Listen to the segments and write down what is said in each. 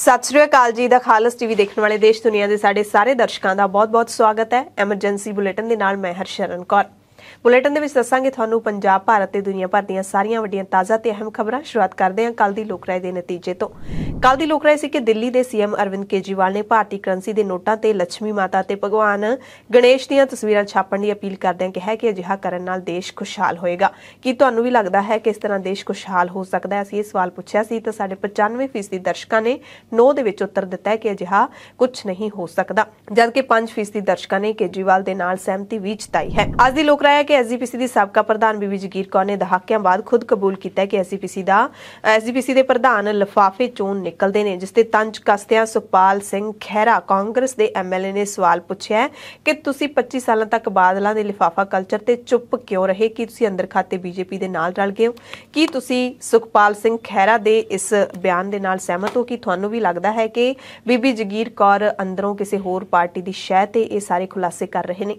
सत श्री अकाल जी। The खालस TV देखने वाले देश दुनिया के साढ़े सारे दर्शकों का बहुत बहुत स्वागत है। एमरजेंसी बुलेटिन के नाल मैं हरशरण कौर। बुलेटिन दे विच दसांगे तुहानू पंजाब भारत ते दुनिया भर दीयां सारियां वड्डियां ताज़ा ते अहम खबरां। शुरुआत करदे हां कल दी लोक राय दे नतीजे तो। कल दी लोक राय सी कि दिल्ली दे सीएम अरविंद केजरीवाल ने भारतीय करंसी दे नोटां ते लक्ष्मी माता ते भगवान गणेश दीयां तस्वीरां छापण दी अपील करदिआं कहा कि अजिहा करन नाल देश खुशहाल होएगा। की तुहानू भी लगदा है कि इस तरह देश खुशहाल हो सकदा है? असीं इह सवाल पुछिआ सी तां साडे 95% दर्शकां ने नो दे विच उत्तर दित्ता है कि अजिहा कुछ नहीं हो सकदा, जबकि 5% दर्शकां ने केजरीवाल दे नाल सहमति भी जताई है। अज दी लोक राय है कि एसजीपीसी दी साबका प्रधान बीबी जगीर कौर ने दहाकिਆਂ बाद खुद कबूल किया कि एसजीपीसी दे प्रधान लिफाफे चों निकलदे ने, जिसते तंज कसदिआं सुखपाल सिंह खैरा कांग्रेस दे एमएलए ने सवाल पुछिआ कि तुसीं 25 सालां तक बादलां दे लिफाफा कल्चर ते चुप क्यों रहे? कि तुसीं अंदर खाते बीजेपी दे नाल रल गए हो? कि तुसीं सुखपाल सिंह खैरा दे इस बयान दे नाल सहमत हो? कि तुहानू भी लगदा है कि बीबी जगीर कौर अंदरों किसी होर पार्टी दी शह ते इह सारे खुलासे कर रहे ने?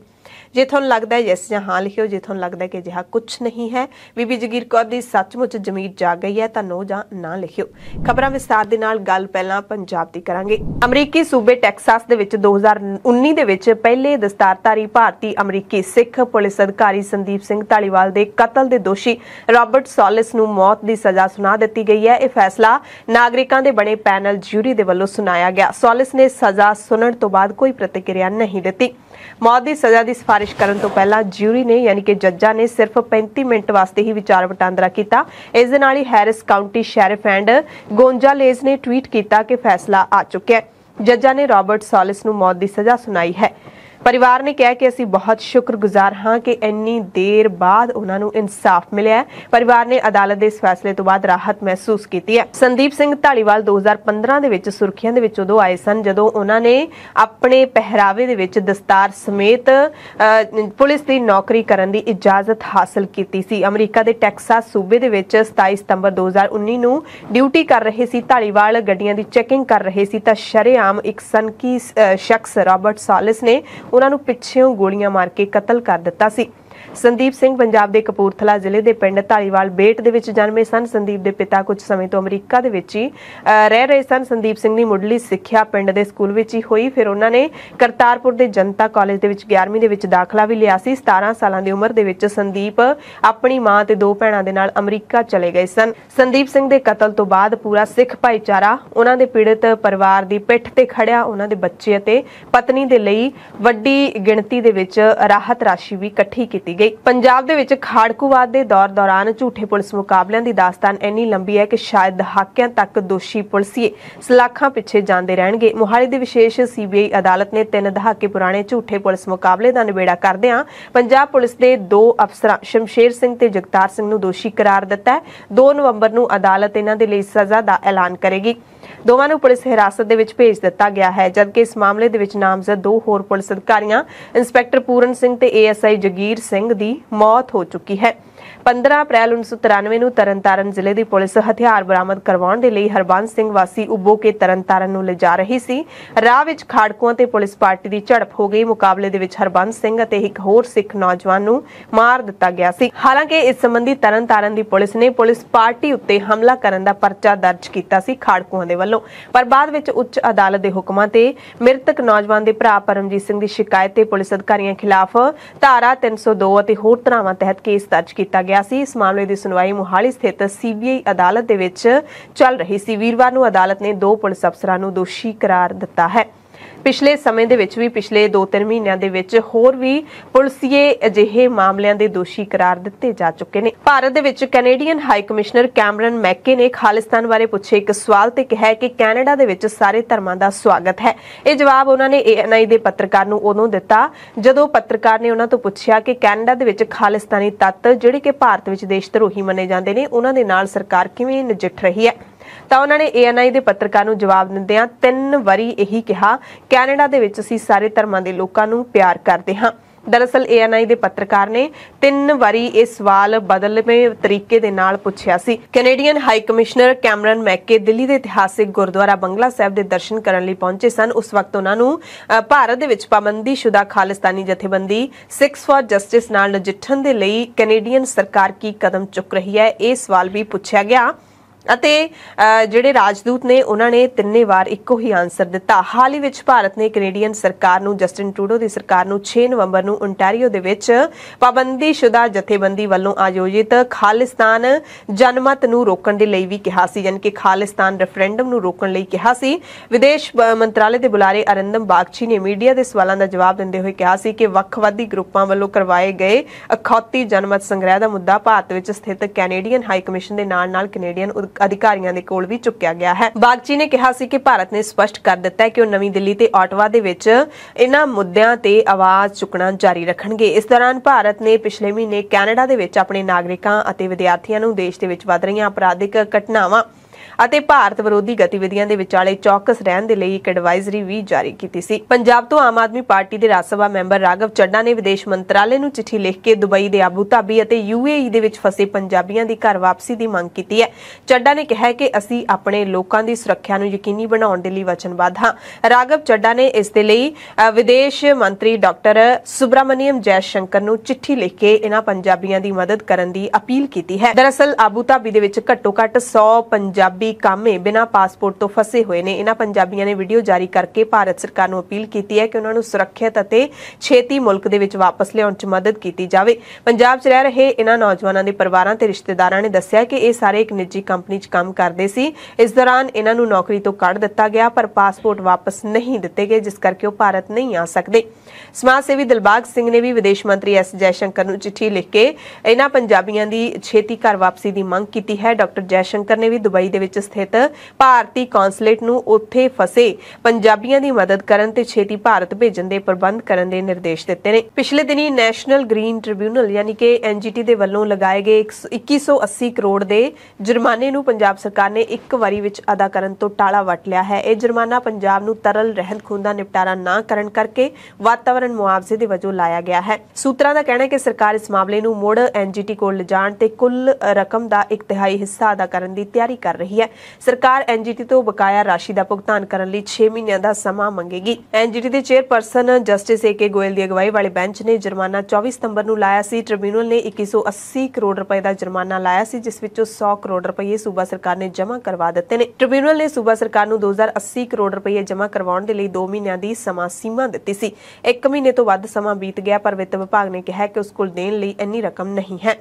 जे तुहानू लगदा है यस जां हां लिखिओ। जे तुहानू लगदा है कि अजिहा कुछ नहीं है, बीबी जगीर कौर दी सचमुच जमीर जाग गई है, तां नो जां ना लिखिओ। खबरां विस्तार दे नाल गल पहलां पंजाब दी करांगे। अमरीकी सूबे टैक्सास दे विच 2019 दे विच पहले दस्तारधारी भारती अमरीकी सिख पुलिस अधिकारी संदीप सिंह धालीवाल दे कतल दे दोषी रॉबर्ट सॉलिस नूं मौत दी सज़ा सुना दित्ती गई है। यह फैसला नागरिकां दे बणे पैनल ज्यूरी दे वल्लों सुनाया गया। सॉलिस ने सज़ा सुनण तो बाद कोई प्रतिक्रिया नहीं दित्ती। मौत की सज़ा की सिफारिश करने तो पहला ज्यूरी ने यानी कि जज्जा ने सिर्फ 35 मिनट वास्ते ही विचार वटांदरा किया। इस दे नाल ही Harris County sheriff Ed Gonzalez ने ट्वीट किया कि फैसला आ चुका है। जज्जा ने रॉबर्ट सॉलिस नूं मौत की सज़ा सुनाई है। परिवार ने कहा कि असीं बहुत शुक्रगुजार हाँ कि इन्नी देर बाद उन्होंने इंसाफ मिले है। परिवार ने अदालत के इस फैसले तो बाद राहत महसूस की है। संदीप सिंह धालीवाल 2015 दे विच सुर्खियां दे विच उदों आए सन जदों उन्होंने अपने पहरावे दे विच दस्तार समेत पुलिस की नौकरी करने की इजाजत हासिल की सी। अमरीका के टैक्सास सूबे दे विच 27 सितंबर 2019 नूं ड्यूटी कर रहे सी धालीवाल गड्डियां की चैकिंग कर रहे सी तां शरेआम एक सनकी शख्स रॉबर्ट सॉलिस ने उन्होंने पिछेओं गोलियां मार के कतल कर दिता सी। संदीप सिंह पंजाब के कपूरथला जिले के पिंड धालीवाल बेट दे विच जन्मे सन। संदीप के पिता कुछ समय तो अमरीका दे विच ही रह रहे सन। संदीप सिंह की मुढ़ली सिक्ख्या पिंड के स्कूल विच ही हुई। फिर उन्होंने करतारपुर के जनता कॉलेज दे विच 11वीं दे विच दाखला भी लिया सी। 17 साल की उम्र दे विच संदीप अपनी मां ते 2 भैणां दे नाल अमरीका चले गए सन। संदीप सिंह के कतल तो बाद पूरा सिख भाईचारा उन्हां दे पीड़ित परिवार की पिठ ते खड़िया। उन्हां दे बच्चे अते पत्नी दे लई वड्डी गिणती दे विच राहत राशि भी इकट्ठी की गई। पंजाब दे विच खाड़कूवाद दे दौर दौरान झूठे पुलिस मुकाबलिਆਂ ਦੀ ਦਾਸਤਾਨ ਇੰਨੀ ਲੰਬੀ ਹੈ ਕਿ ਸ਼ਾयद ਦਹਾਕਿਆਂ तक दोषी पुलिसिए सलाखां पिछे जांदे रहणगे। मोहाली दी विशेष सीबीआई अदालत ने 3 दहाके पुराने झूठे पुलिस मुकाबले दा निबेड़ा करदिआं पंजाब पुलिस दे 2 अफसरां शमशेर सिंह ते जगतार सिंह नूं दोषी करार दित्ता है। 2 नवंबर नूं अदालत इन्हां दे लई सज़ा दा ऐलान करेगी। दोवां नूं पुलिस हिरासत दे विच भेज दित्ता गया है, जबकि इस मामले दे विच नामजद 2 होर पुलिस अधिकारियां इंस्पैक्टर पूरन सिंह ते एएसआई जगीर सिंह दी मौत हो चुकी है। 15 अप्रैल 1993 ਨੂੰ ਤਰਨਤਾਰਨ ਜ਼ਿਲ੍ਹੇ ਦੀ ਪੁਲਿਸ ਹਥਿਆਰ ਬਰਾਮਦ ਕਰਵਾਉਣ ਦੇ ਲਈ ਹਰਬੰਸ ਸਿੰਘ ਵਾਸੀ ਉਬੋ ਕੇ ਤਰਨਤਾਰਨ ਨੂੰ ਲਿਜਾ ਰਹੀ ਸੀ। ਰਾਹ ਵਿੱਚ ਖਾੜਕੂਆਂ ਤੇ ਪੁਲਿਸ ਪਾਰਟੀ ਦੀ ਝੜਪ ਹੋ ਗਈ। ਮੁਕਾਬਲੇ ਦੇ ਵਿੱਚ ਹਰਬੰਸ ਸਿੰਘ ਅਤੇ ਇੱਕ ਹੋਰ ਸਿੱਖ ਨੌਜਵਾਨ ਨੂੰ ਮਾਰ ਦਿੱਤਾ ਗਿਆ ਸੀ। ਹਾਲਾਂਕਿ ਇਸ ਸੰਬੰਧੀ ਤਰਨਤਾਰਨ ਦੀ ਪੁਲਿਸ ਨੇ ਪੁਲਿਸ ਪਾਰਟੀ ਉੱਤੇ ਹਮਲਾ ਕਰਨ ਦਾ ਪਰਚਾ ਦਰਜ ਕੀਤਾ ਸੀ ਖਾੜਕੂਆਂ ਦੇ ਵੱਲੋਂ, ਪਰ ਬਾਅਦ ਵਿੱਚ ਉੱਚ ਅਦਾਲਤ ਦੇ ਹੁਕਮਾਂ ਤੇ ਮ੍ਰਿਤਕ ਨੌਜਵਾਨ ਦੇ ਭਰਾ ਪਰਮਜੀਤ ਸਿੰਘ ਦੀ ਸ਼ਿਕਾਇਤ ਤੇ ਪੁਲਿਸ ਅਧਿਕਾਰੀਆਂ ਖਿਲਾਫ ਧਾਰਾ 302 ਅਤੇ ਹੋਰ ਧਾਰਾਵਾਂ ਤਹਿਤ ਕੇਸ ਦਰਜ ਕੀਤਾ ਗਿਆ ਸੀ। इस मामले की सुनवाई मोहाली स्थित सीबीआई अदालत दे विच चल रही सी। वीरवार नूं अदालत ने 2 पुलिस अफसरां नूं दोषी करार दिता है। पिछले समय दे विच भी पिछले 2-3 महीनों दे विच होर भी पुलिसिए अजिहे मामलों के दोषी करार दिते जा चुके हैं। भारत दे विच कैनेडियन हाई कमिश्नर कैमरन मैके ने खालिस्तान बारे पूछे एक सवाल ते कहा कि कैनेडा दे विच सारे धर्मां दा स्वागत है। यह जवाब उन्होंने ANI दे पत्रकार नूं उदों दिता जदों पत्रकार ने उन्हां तों पुछया कि कैनेडा दे विच खालिस्तानी तत्त जिहड़े कि भारत विच देशद्रोही मन्ने जांदे ने उन्हां दे नाल सरकार किवें नजिठ रही है। ਤਾਂ ਉਹਨਾਂ ਨੇ ANI ਦੇ ਪੱਤਰਕਾਰ ਨੂੰ ਜਵਾਬ ਦਿੰਦਿਆਂ 3 ਵਾਰੀ ਇਹੀ ਕਿਹਾ, ਕੈਨੇਡਾ ਦੇ ਵਿੱਚ ਅਸੀਂ ਸਾਰੇ ਧਰਮਾਂ ਦੇ ਲੋਕਾਂ ਨੂੰ ਪਿਆਰ ਕਰਦੇ ਹਾਂ। दरअसल ANI ਦੇ ਪੱਤਰਕਾਰ ਨੇ 3 ਵਾਰੀ ਇਹ ਸਵਾਲ ਬਦਲਵੇਂ ਤਰੀਕੇ ਦੇ ਨਾਲ ਪੁੱਛਿਆ ਸੀ। Canadian high commissioner Cameron MacKay Delhi ਦੇ ਇਤਿਹਾਸਿਕ ਗੁਰਦੁਆਰਾ ਬੰਗਲਾ ਸਾਹਿਬ ਦੇ ਦਰਸ਼ਨ ਕਰਨ ਲਈ ਪਹੁੰਚੇ ਸਨ। ਉਸ ਵਕਤ ਉਹਨਾਂ ਨੂੰ ਭਾਰਤ ਦੇ ਵਿੱਚ ਪਾਬੰਦੀਸ਼ੁਦਾ ਖਾਲਿਸਤਾਨੀ ਜਥੇਬੰਦੀ ਸਿੱਖਸ ਫॉर ਜਸਟਿਸ ਨਾਲ ਨਜਿੱਠਣ ਦੇ ਲਈ ਕੈਨੇਡੀਅਨ ਸਰਕਾਰ ਕੀ ਕਦਮ ਚੁੱਕ ਰਹੀ ਹੈ, ਇਹ ਸਵਾਲ ਵੀ ਪੁੱਛਿਆ ਗਿਆ। ਅਤੇ ਜਿਹੜੇ ਰਾਜਦੂਤ ਨੇ ਉਹਨਾਂ ਨੇ ਤਿੰਨੇ ਵਾਰ ਇੱਕੋ ਹੀ ਆਨਸਰ ਦਿੱਤਾ। ਹਾਲ ਹੀ ਵਿੱਚ ਭਾਰਤ ਨੇ ਕੈਨੇਡੀਅਨ ਸਰਕਾਰ ਨੂੰ, ਜਸਟਿਨ ਟਰੂਡੋ ਦੀ ਸਰਕਾਰ ਨੂੰ 6 ਨਵੰਬਰ ਨੂੰ ਓਨਟਾਰੀਓ ਦੇ ਵਿੱਚ ਪਾਬੰਦੀਸ਼ੁਦਾ ਜਥੇਬੰਦੀ ਵੱਲੋਂ ਆਯੋਜਿਤ ਖਾਲਿਸਤਾਨ ਜਨਮਤ ਨੂੰ ਰੋਕਣ ਦੇ ਲਈ ਵੀ ਕਿਹਾ ਸੀ, ਯਾਨੀ ਕਿ ਖਾਲਿਸਤਾਨ ਰੈਫਰੈਂਡਮ ਨੂੰ ਰੋਕਣ ਲਈ ਕਿਹਾ ਸੀ। ਵਿਦੇਸ਼ ਮੰਤਰਾਲੇ ਦੇ ਬੁਲਾਰੇ ਅਰਿੰਦਮ ਬਾਗਚੀ ਨੇ ਮੀਡੀਆ ਦੇ ਸਵਾਲਾਂ ਦਾ ਜਵਾਬ ਦਿੰਦੇ ਹੋਏ ਕਿਹਾ ਸੀ ਕਿ ਵੱਖਵਾਦੀ ਗਰੁੱਪਾਂ ਵੱਲੋਂ ਕਰਵਾਏ ਗਏ ਅਖੌਤੀ ਜਨਮਤ ਸੰਗ੍ਰਹਿ ਦਾ ਮੁੱਦਾ ਭਾਰਤ ਵਿੱਚ ਸਥਿਤ ਕੈਨੇਡੀਅਨ ਹਾਈ ਕਮਿਸ਼ਨ ਦੇ ਨਾਲ-ਨਾਲ ਕੈਨੇਡੀਅਨ ਅਧਿਕਾਰੀਆਂ ਦੇ ਕੋਲ ਵੀ ਚੁੱਕਿਆ ਗਿਆ ਹੈ। ਬਾਗਚੀ ਨੇ ਕਿਹਾ ਸੀ ਕਿ ਭਾਰਤ ਨੇ ਸਪਸ਼ਟ ਕਰ ਦਿੱਤਾ ਹੈ ਕਿ ਉਹ ਨਵੀਂ ਦਿੱਲੀ ਤੇ ਆਟਵਾ ਦੇ ਵਿੱਚ ਇਹਨਾਂ ਮੁੱਦਿਆਂ ਤੇ ਆਵਾਜ਼ ਚੁੱਕਣਾ ਜਾਰੀ ਰੱਖਣਗੇ। ਇਸ ਦੌਰਾਨ ਭਾਰਤ ਨੇ ਪਿਛਲੇ ਮਹੀਨੇ ਕੈਨੇਡਾ ਦੇ ਵਿੱਚ ਆਪਣੇ ਨਾਗਰਿਕਾਂ ਅਤੇ ਵਿਦਿਆਰਥੀਆਂ ਨੂੰ ਦੇਸ਼ ਦੇ ਵਿੱਚ ਵੱਧ ਰਹੀਆਂ ਅਪਰਾਧਿਕ ਘਟਨਾਵਾਂ ਅਤੇ ਭਾਰਤ ਵਿਰੋਧੀ ਗਤੀਵਿਧੀਆਂ ਦੇ ਵਿਚਾਲੇ ਚੌਕਸ ਰਹਿਣ ਦੇ ਲਈ ਇੱਕ ਐਡਵਾਈਜ਼ਰੀ ਵੀ ਜਾਰੀ ਕੀਤੀ ਸੀ। ਪੰਜਾਬ ਤੋਂ ਆਮ ਆਦਮੀ ਪਾਰਟੀ ਦੇ ਰਾਜ ਸਭਾ ਮੈਂਬਰ ਰਾਘਵ ਚੱਡਾ ਨੇ ਵਿਦੇਸ਼ ਮੰਤਰਾਲੇ ਨੂੰ ਚਿੱਠੀ ਲਿਖ ਕੇ ਦੁਬਈ ਦੇ ਆਬੂ ਧਾਬੀ ਅਤੇ UAE ਦੇ ਵਿੱਚ ਫਸੇ ਪੰਜਾਬੀਆਂ ਦੀ ਘਰ ਵਾਪਸੀ ਦੀ ਮੰਗ ਕੀਤੀ ਹੈ। ਚੱਡਾ ਨੇ ਕਿਹਾ ਕਿ ਅਸੀਂ ਆਪਣੇ ਲੋਕਾਂ ਦੀ ਸੁਰੱਖਿਆ ਨੂੰ ਯਕੀਨੀ ਬਣਾਉਣ ਦੇ ਲਈ ਵਚਨਬੱਧ ਹਾਂ। ਰਾਘਵ ਚੱਡਾ ਨੇ ਇਸ ਦੇ ਲਈ ਵਿਦੇਸ਼ ਮੰਤਰੀ ਡਾਕਟਰ ਸੁਬਰਾਮਨੀਅਮ ਜੈਸ਼ੰਕਰ ਨੂੰ ਚਿੱਠੀ ਲਿਖ ਕੇ ਇਹਨਾਂ ਪੰਜਾਬੀਆਂ ਦੀ ਮਦਦ ਕਰਨ ਦੀ ਅਪੀਲ ਕੀਤੀ ਹੈ। ਦਰਅਸਲ ਆਬੂ ਧਾਬੀ ਦੇ ਵਿੱਚ ਘੱਟੋ-ਘੱਟ 100 ਪੰਜਾਬੀ ਕਾਮੇ ਬਿਨਾਂ ਪਾਸਪੋਰਟ ਤੋਂ ਫਸੇ ਹੋਏ ਨੇ। ਇਹਨਾਂ ਪੰਜਾਬੀਆਂ ਨੇ ਵੀਡੀਓ ਜਾਰੀ ਕਰਕੇ ਭਾਰਤ ਸਰਕਾਰ ਨੂੰ ਅਪੀਲ ਕੀਤੀ ਹੈ ਕਿ ਉਹਨਾਂ ਨੂੰ ਸੁਰੱਖਿਅਤ ਅਤੇ ਛੇਤੀ ਮੁਲਕ ਦੇ ਵਿੱਚ ਵਾਪਸ ਲਿਆਉਣ 'ਚ ਮਦਦ ਕੀਤੀ ਜਾਵੇ। ਪੰਜਾਬ 'ਚ ਰਹਿ ਰਹੇ ਇਹਨਾਂ ਨੌਜਵਾਨਾਂ ਦੇ ਪਰਿਵਾਰਾਂ ਤੇ ਰਿਸ਼ਤੇਦਾਰਾਂ ਨੇ ਦੱਸਿਆ ਕਿ ਇਹ ਸਾਰੇ ਇੱਕ ਨਿੱਜੀ ਕੰਪਨੀ 'ਚ ਕੰਮ ਕਰਦੇ ਸੀ। ਇਸ ਦੌਰਾਨ ਇਹਨਾਂ ਨੂੰ ਨੌਕਰੀ ਤੋਂ ਕੱਢ ਦਿੱਤਾ ਗਿਆ, ਪਰ ਪਾਸਪੋਰਟ ਵਾਪਸ ਨਹੀਂ ਦਿੱਤੇ ਗਏ, ਜਿਸ ਕਰਕੇ ਉਹ ਭਾਰਤ ਨਹੀਂ ਆ ਸਕਦੇ। ਸਮਾਜ ਸੇਵੀ ਦਿਲਬਾਗ ਸਿੰਘ ਨੇ ਵੀ ਵਿਦੇਸ਼ ਮੰਤਰੀ S ਜੈਸ਼ੰਕਰ ਨੂੰ ਚਿੱਠੀ ਲਿਖ ਕੇ ਇਹਨਾਂ ਪੰਜਾਬੀਆਂ ਦੀ ਛੇਤੀ ਘਰ ਵਾਪਸੀ ਦੀ ਮੰਗ ਕੀਤੀ ਹੈ। ਡਾਕਟਰ ਜੈਸ਼ੰਕਰ ਨੇ ਵੀ ਦੁਬਈ ਦੇ ਵਿੱਚ ਸਥਿਤ ਭਾਰਤੀ ਕੌਂਸਲੇਟ ਨੂੰ ਉੱਥੇ ਫਸੇ ਪੰਜਾਬੀਆਂ ਦੀ ਮਦਦ ਕਰਨ ਤੇ ਛੇਤੀ ਭਾਰਤ ਭੇਜਣ ਦੇ ਪ੍ਰਬੰਧ ਕਰਨ ਦੇ ਨਿਰਦੇਸ਼ ਦਿੱਤੇ ਨੇ। ਪਿਛਲੇ ਦਿਨੀ ਨੈਸ਼ਨਲ ਗ੍ਰੀਨ ਟ੍ਰਿਬਿਊਨਲ ਯਾਨੀ ਕਿ NGT ਦੇ ਵੱਲੋਂ ਲਗਾਏ ਗਏ 2180 ਕਰੋੜ ਦੇ ਜੁਰਮਾਨੇ ਨੂੰ ਪੰਜਾਬ ਸਰਕਾਰ ਨੇ ਇੱਕ ਵਾਰੀ ਵਿੱਚ ਅਦਾ ਕਰਨ ਤੋਂ ਟਾਲਾ ਵੱਟ ਲਿਆ ਹੈ। ਇਹ ਜੁਰਮਾਨਾ ਪੰਜਾਬ ਨੂੰ ਤਰਲ ਰਹਿੰਦ ਖੂੰਹਦ ਦਾ ਨਿਪਟਾਰਾ ਨਾ ਕਰਨ ਕਰਕੇ ਵਾਤਾਵਰਣ ਮੁਆਵਜ਼ੇ ਦੇ ਵਜੋਂ ਲਾਇਆ ਗਿਆ ਹੈ। ਸੂਤਰਾਂ ਦਾ ਕਹਿਣਾ ਹੈ ਕਿ ਸਰਕਾਰ ਇਸ ਮਾਮਲੇ ਨੂੰ ਮੁੜ NGT ਕੋਲ ਲਿਜਾਣ ਤੇ ਕੁੱਲ ਰਕਮ ਦਾ 1/3 ਹਿੱਸਾ ਅਦਾ ਕਰਨ ਦੀ ਤਿਆਰੀ ਕਰ ਰਹੀ ਹੈ। ਸਰਕਾਰ NGT ਤੋਂ ਬਕਾਇਆ ਰਾਸ਼ੀ ਦਾ ਭੁਗਤਾਨ ਕਰਨ ਲਈ 6 ਮਹੀਨਿਆਂ ਦਾ ਸਮਾਂ ਮੰਗੇਗੀ। NGT ਦੇ ਚੇਅਰਪਰਸਨ ਜਸਟਿਸ AK ਗੋਇਲ ਦੀ ਅਗਵਾਈ ਵਾਲੇ ਬੈਂਚ ਨੇ ਜੁਰਮਾਨਾ 24 ਸਤੰਬਰ ਨੂੰ ਲਾਇਆ ਸੀ। ਟ੍ਰਿਬਿਊਨਲ ਨੇ 2180 ਕਰੋੜ ਰੁਪਏ ਦਾ ਜੁਰਮਾਨਾ ਲਾਇਆ ਸੀ, ਜਿਸ ਵਿੱਚੋਂ 100 ਕਰੋੜ ਰੁਪਏ ਸੂਬਾ ਸਰਕਾਰ ਨੇ ਜਮ੍ਹਾਂ ਕਰਵਾ ਦਿੱਤੇ ਨੇ। ਟ੍ਰਿਬਿਊਨਲ ਨੇ ਸੂਬਾ ਸਰਕਾਰ ਨੂੰ 2080 ਕਰੋੜ ਰੁਪਏ ਜਮ੍ਹਾਂ ਕਰਵਾਉਣ ਦੇ ਲਈ 2 ਮਹੀਨਿਆਂ ਦੀ ਸਮਾਂ ਸੀਮਾ ਦਿੱਤੀ ਸੀ। 1 ਮਹੀਨੇ ਤੋਂ ਵੱਧ ਸਮਾਂ ਬੀਤ ਗਿਆ, ਪਰ ਵਿੱਤ ਵਿਭਾਗ ਨੇ ਕਿਹਾ ਕਿ ਉਸ ਕੋਲ ਦੇਣ ਲਈ ਇੰਨੀ ਰਕਮ ਨਹੀਂ ਹੈ।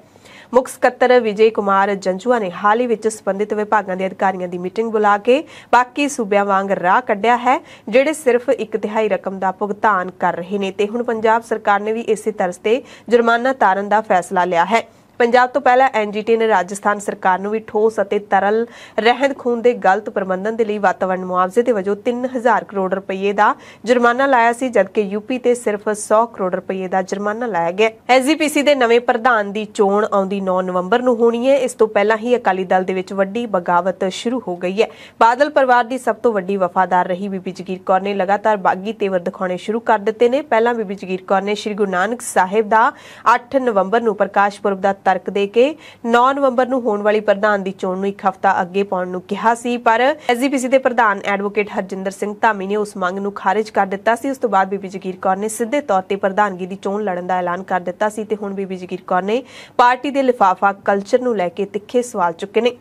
ਮੁੱਖ ਸਕੱਤਰ ਵਿਜੇ ਕੁਮਾਰ ਜੰਜੂਆ ਨੇ ਹਾਲ ਹੀ ਵਿੱਚ ਸੰਬੰਧਿਤ ਵਿਭਾਗਾਂ ਦੇ ਅਧਿਕਾਰੀਆਂ ਦੀ ਮੀਟਿੰਗ ਬੁਲਾ ਕੇ ਬਾਕੀ ਸੂਬਿਆਂ ਵਾਂਗ ਰਾਹ ਕੱਢਿਆ ਹੈ, ਜਿਹੜੇ ਸਿਰਫ 1/3 ਰਕਮ ਦਾ ਭੁਗਤਾਨ ਕਰ ਰਹੇ ਨੇ ਤੇ ਹੁਣ ਪੰਜਾਬ ਸਰਕਾਰ ਨੇ ਵੀ ਇਸੇ ਤਰਜ਼ ਤੇ ਜੁਰਮਾਨਾ ਤਾਰਨ ਦਾ ਫੈਸਲਾ ਲਿਆ ਹੈ। ਪੰਜਾਬ ਤੋਂ ਪਹਿਲਾਂ NGT ਨੇ ਰਾਜਸਥਾਨ ਸਰਕਾਰ ਨੂੰ ਵੀ ਠੋਸ ਅਤੇ ਤਰਲ ਰਹਿੰਦ ਖੂੰਹਦ ਦੇ ਗਲਤ ਪ੍ਰਬੰਧਨ ਦੇ ਲਈ ਵਾਤਾਵਰਣ ਮੁਆਵਜ਼ੇ ਦੇ ਵਜੋਂ 3000 ਕਰੋੜ ਰੁਪਏ ਦਾ ਜੁਰਮਾਨਾ ਲਾਇਆ ਸੀ, ਜਦਕਿ UP ਤੇ ਸਿਰਫ 100 ਕਰੋੜ ਰੁਪਏ ਦਾ ਜੁਰਮਾਨਾ ਲਾਇਆ ਗਿਆ। SGPC ਦੇ ਨਵੇਂ ਪ੍ਰਧਾਨ ਦੀ ਚੋਣ ਆਉਂਦੀ 9 ਨਵੰਬਰ ਨੂੰ ਹੋਣੀ ਹੈ। ਇਸ ਤੋਂ ਪਹਿਲਾਂ ਹੀ ਅਕਾਲੀ ਦਲ ਦੇ ਵਿੱਚ ਵੱਡੀ ਬਗਾਵਤ ਸ਼ੁਰੂ ਹੋ ਗਈ ਹੈ। ਬਾਦਲ ਪਰਿਵਾਰ ਦੀ ਸਭ ਤੋਂ ਵੱਡੀ ਵਫਾਦਾਰ ਰਹੀ ਬੀਬੀ ਜਗੀਰ ਕੌਰ ਨੇ ਲਗਾਤਾਰ ਬਾਗੀ ਤੇਵਰ ਦਿਖਾਉਣੇ ਸ਼ੁਰੂ ਕਰ ਦਿੱਤੇ ਨੇ। ਪਹਿਲਾਂ ਬੀਬੀ ਜਗੀਰ ਕੌਰ ਨੇ ਸ੍ਰੀ ਗੁਰੂ ਨਾਨਕ ਸਾਹਿਬ ਦਾ 8 ਨਵੰਬਰ ਨੂੰ ਪ੍ਰਕਾਸ਼ ਪੁਰਬ ਦਾ ਤਰਕ ਦੇ ਕੇ 9 ਨਵੰਬਰ ਨੂੰ ਹੋਣ ਵਾਲੀ ਪ੍ਰਧਾਨ ਦੀ ਚੋਣ ਨੂੰ ਇੱਕ ਹਫ਼ਤਾ ਅੱਗੇ ਪਾਉਣ ਨੂੰ ਕਿਹਾ ਸੀ, ਪਰ SGPC ਦੇ ਪ੍ਰਧਾਨ ਐਡਵੋਕੇਟ ਹਰਜਿੰਦਰ ਸਿੰਘ ਧਾਮੀ ਨੇ ਉਸ ਮੰਗ ਨੂੰ ਖਾਰਿਜ ਕਰ ਦਿੱਤਾ ਸੀ। ਉਸ ਤੋਂ ਬਾਅਦ ਬੀਬੀ ਜਗੀਰ ਕੌਰ ਨੇ ਸਿੱਧੇ ਤੌਰ ਤੇ ਪ੍ਰਧਾਨਗੀ ਦੀ ਚੋਣ ਲੜਨ ਦਾ ਐਲਾਨ ਕਰ ਦਿੱਤਾ ਸੀ ਤੇ ਹੁਣ ਬੀਬੀ ਜਗੀਰ ਕੌਰ ਨੇ ਪਾਰਟੀ ਦੇ ਲਿਫਾਫਾ ਕਲਚਰ ਨੂੰ ਲੈ ਕੇ ਤਿੱਖੇ ਸਵਾਲ ਚੁੱਕੇ ਨੇ।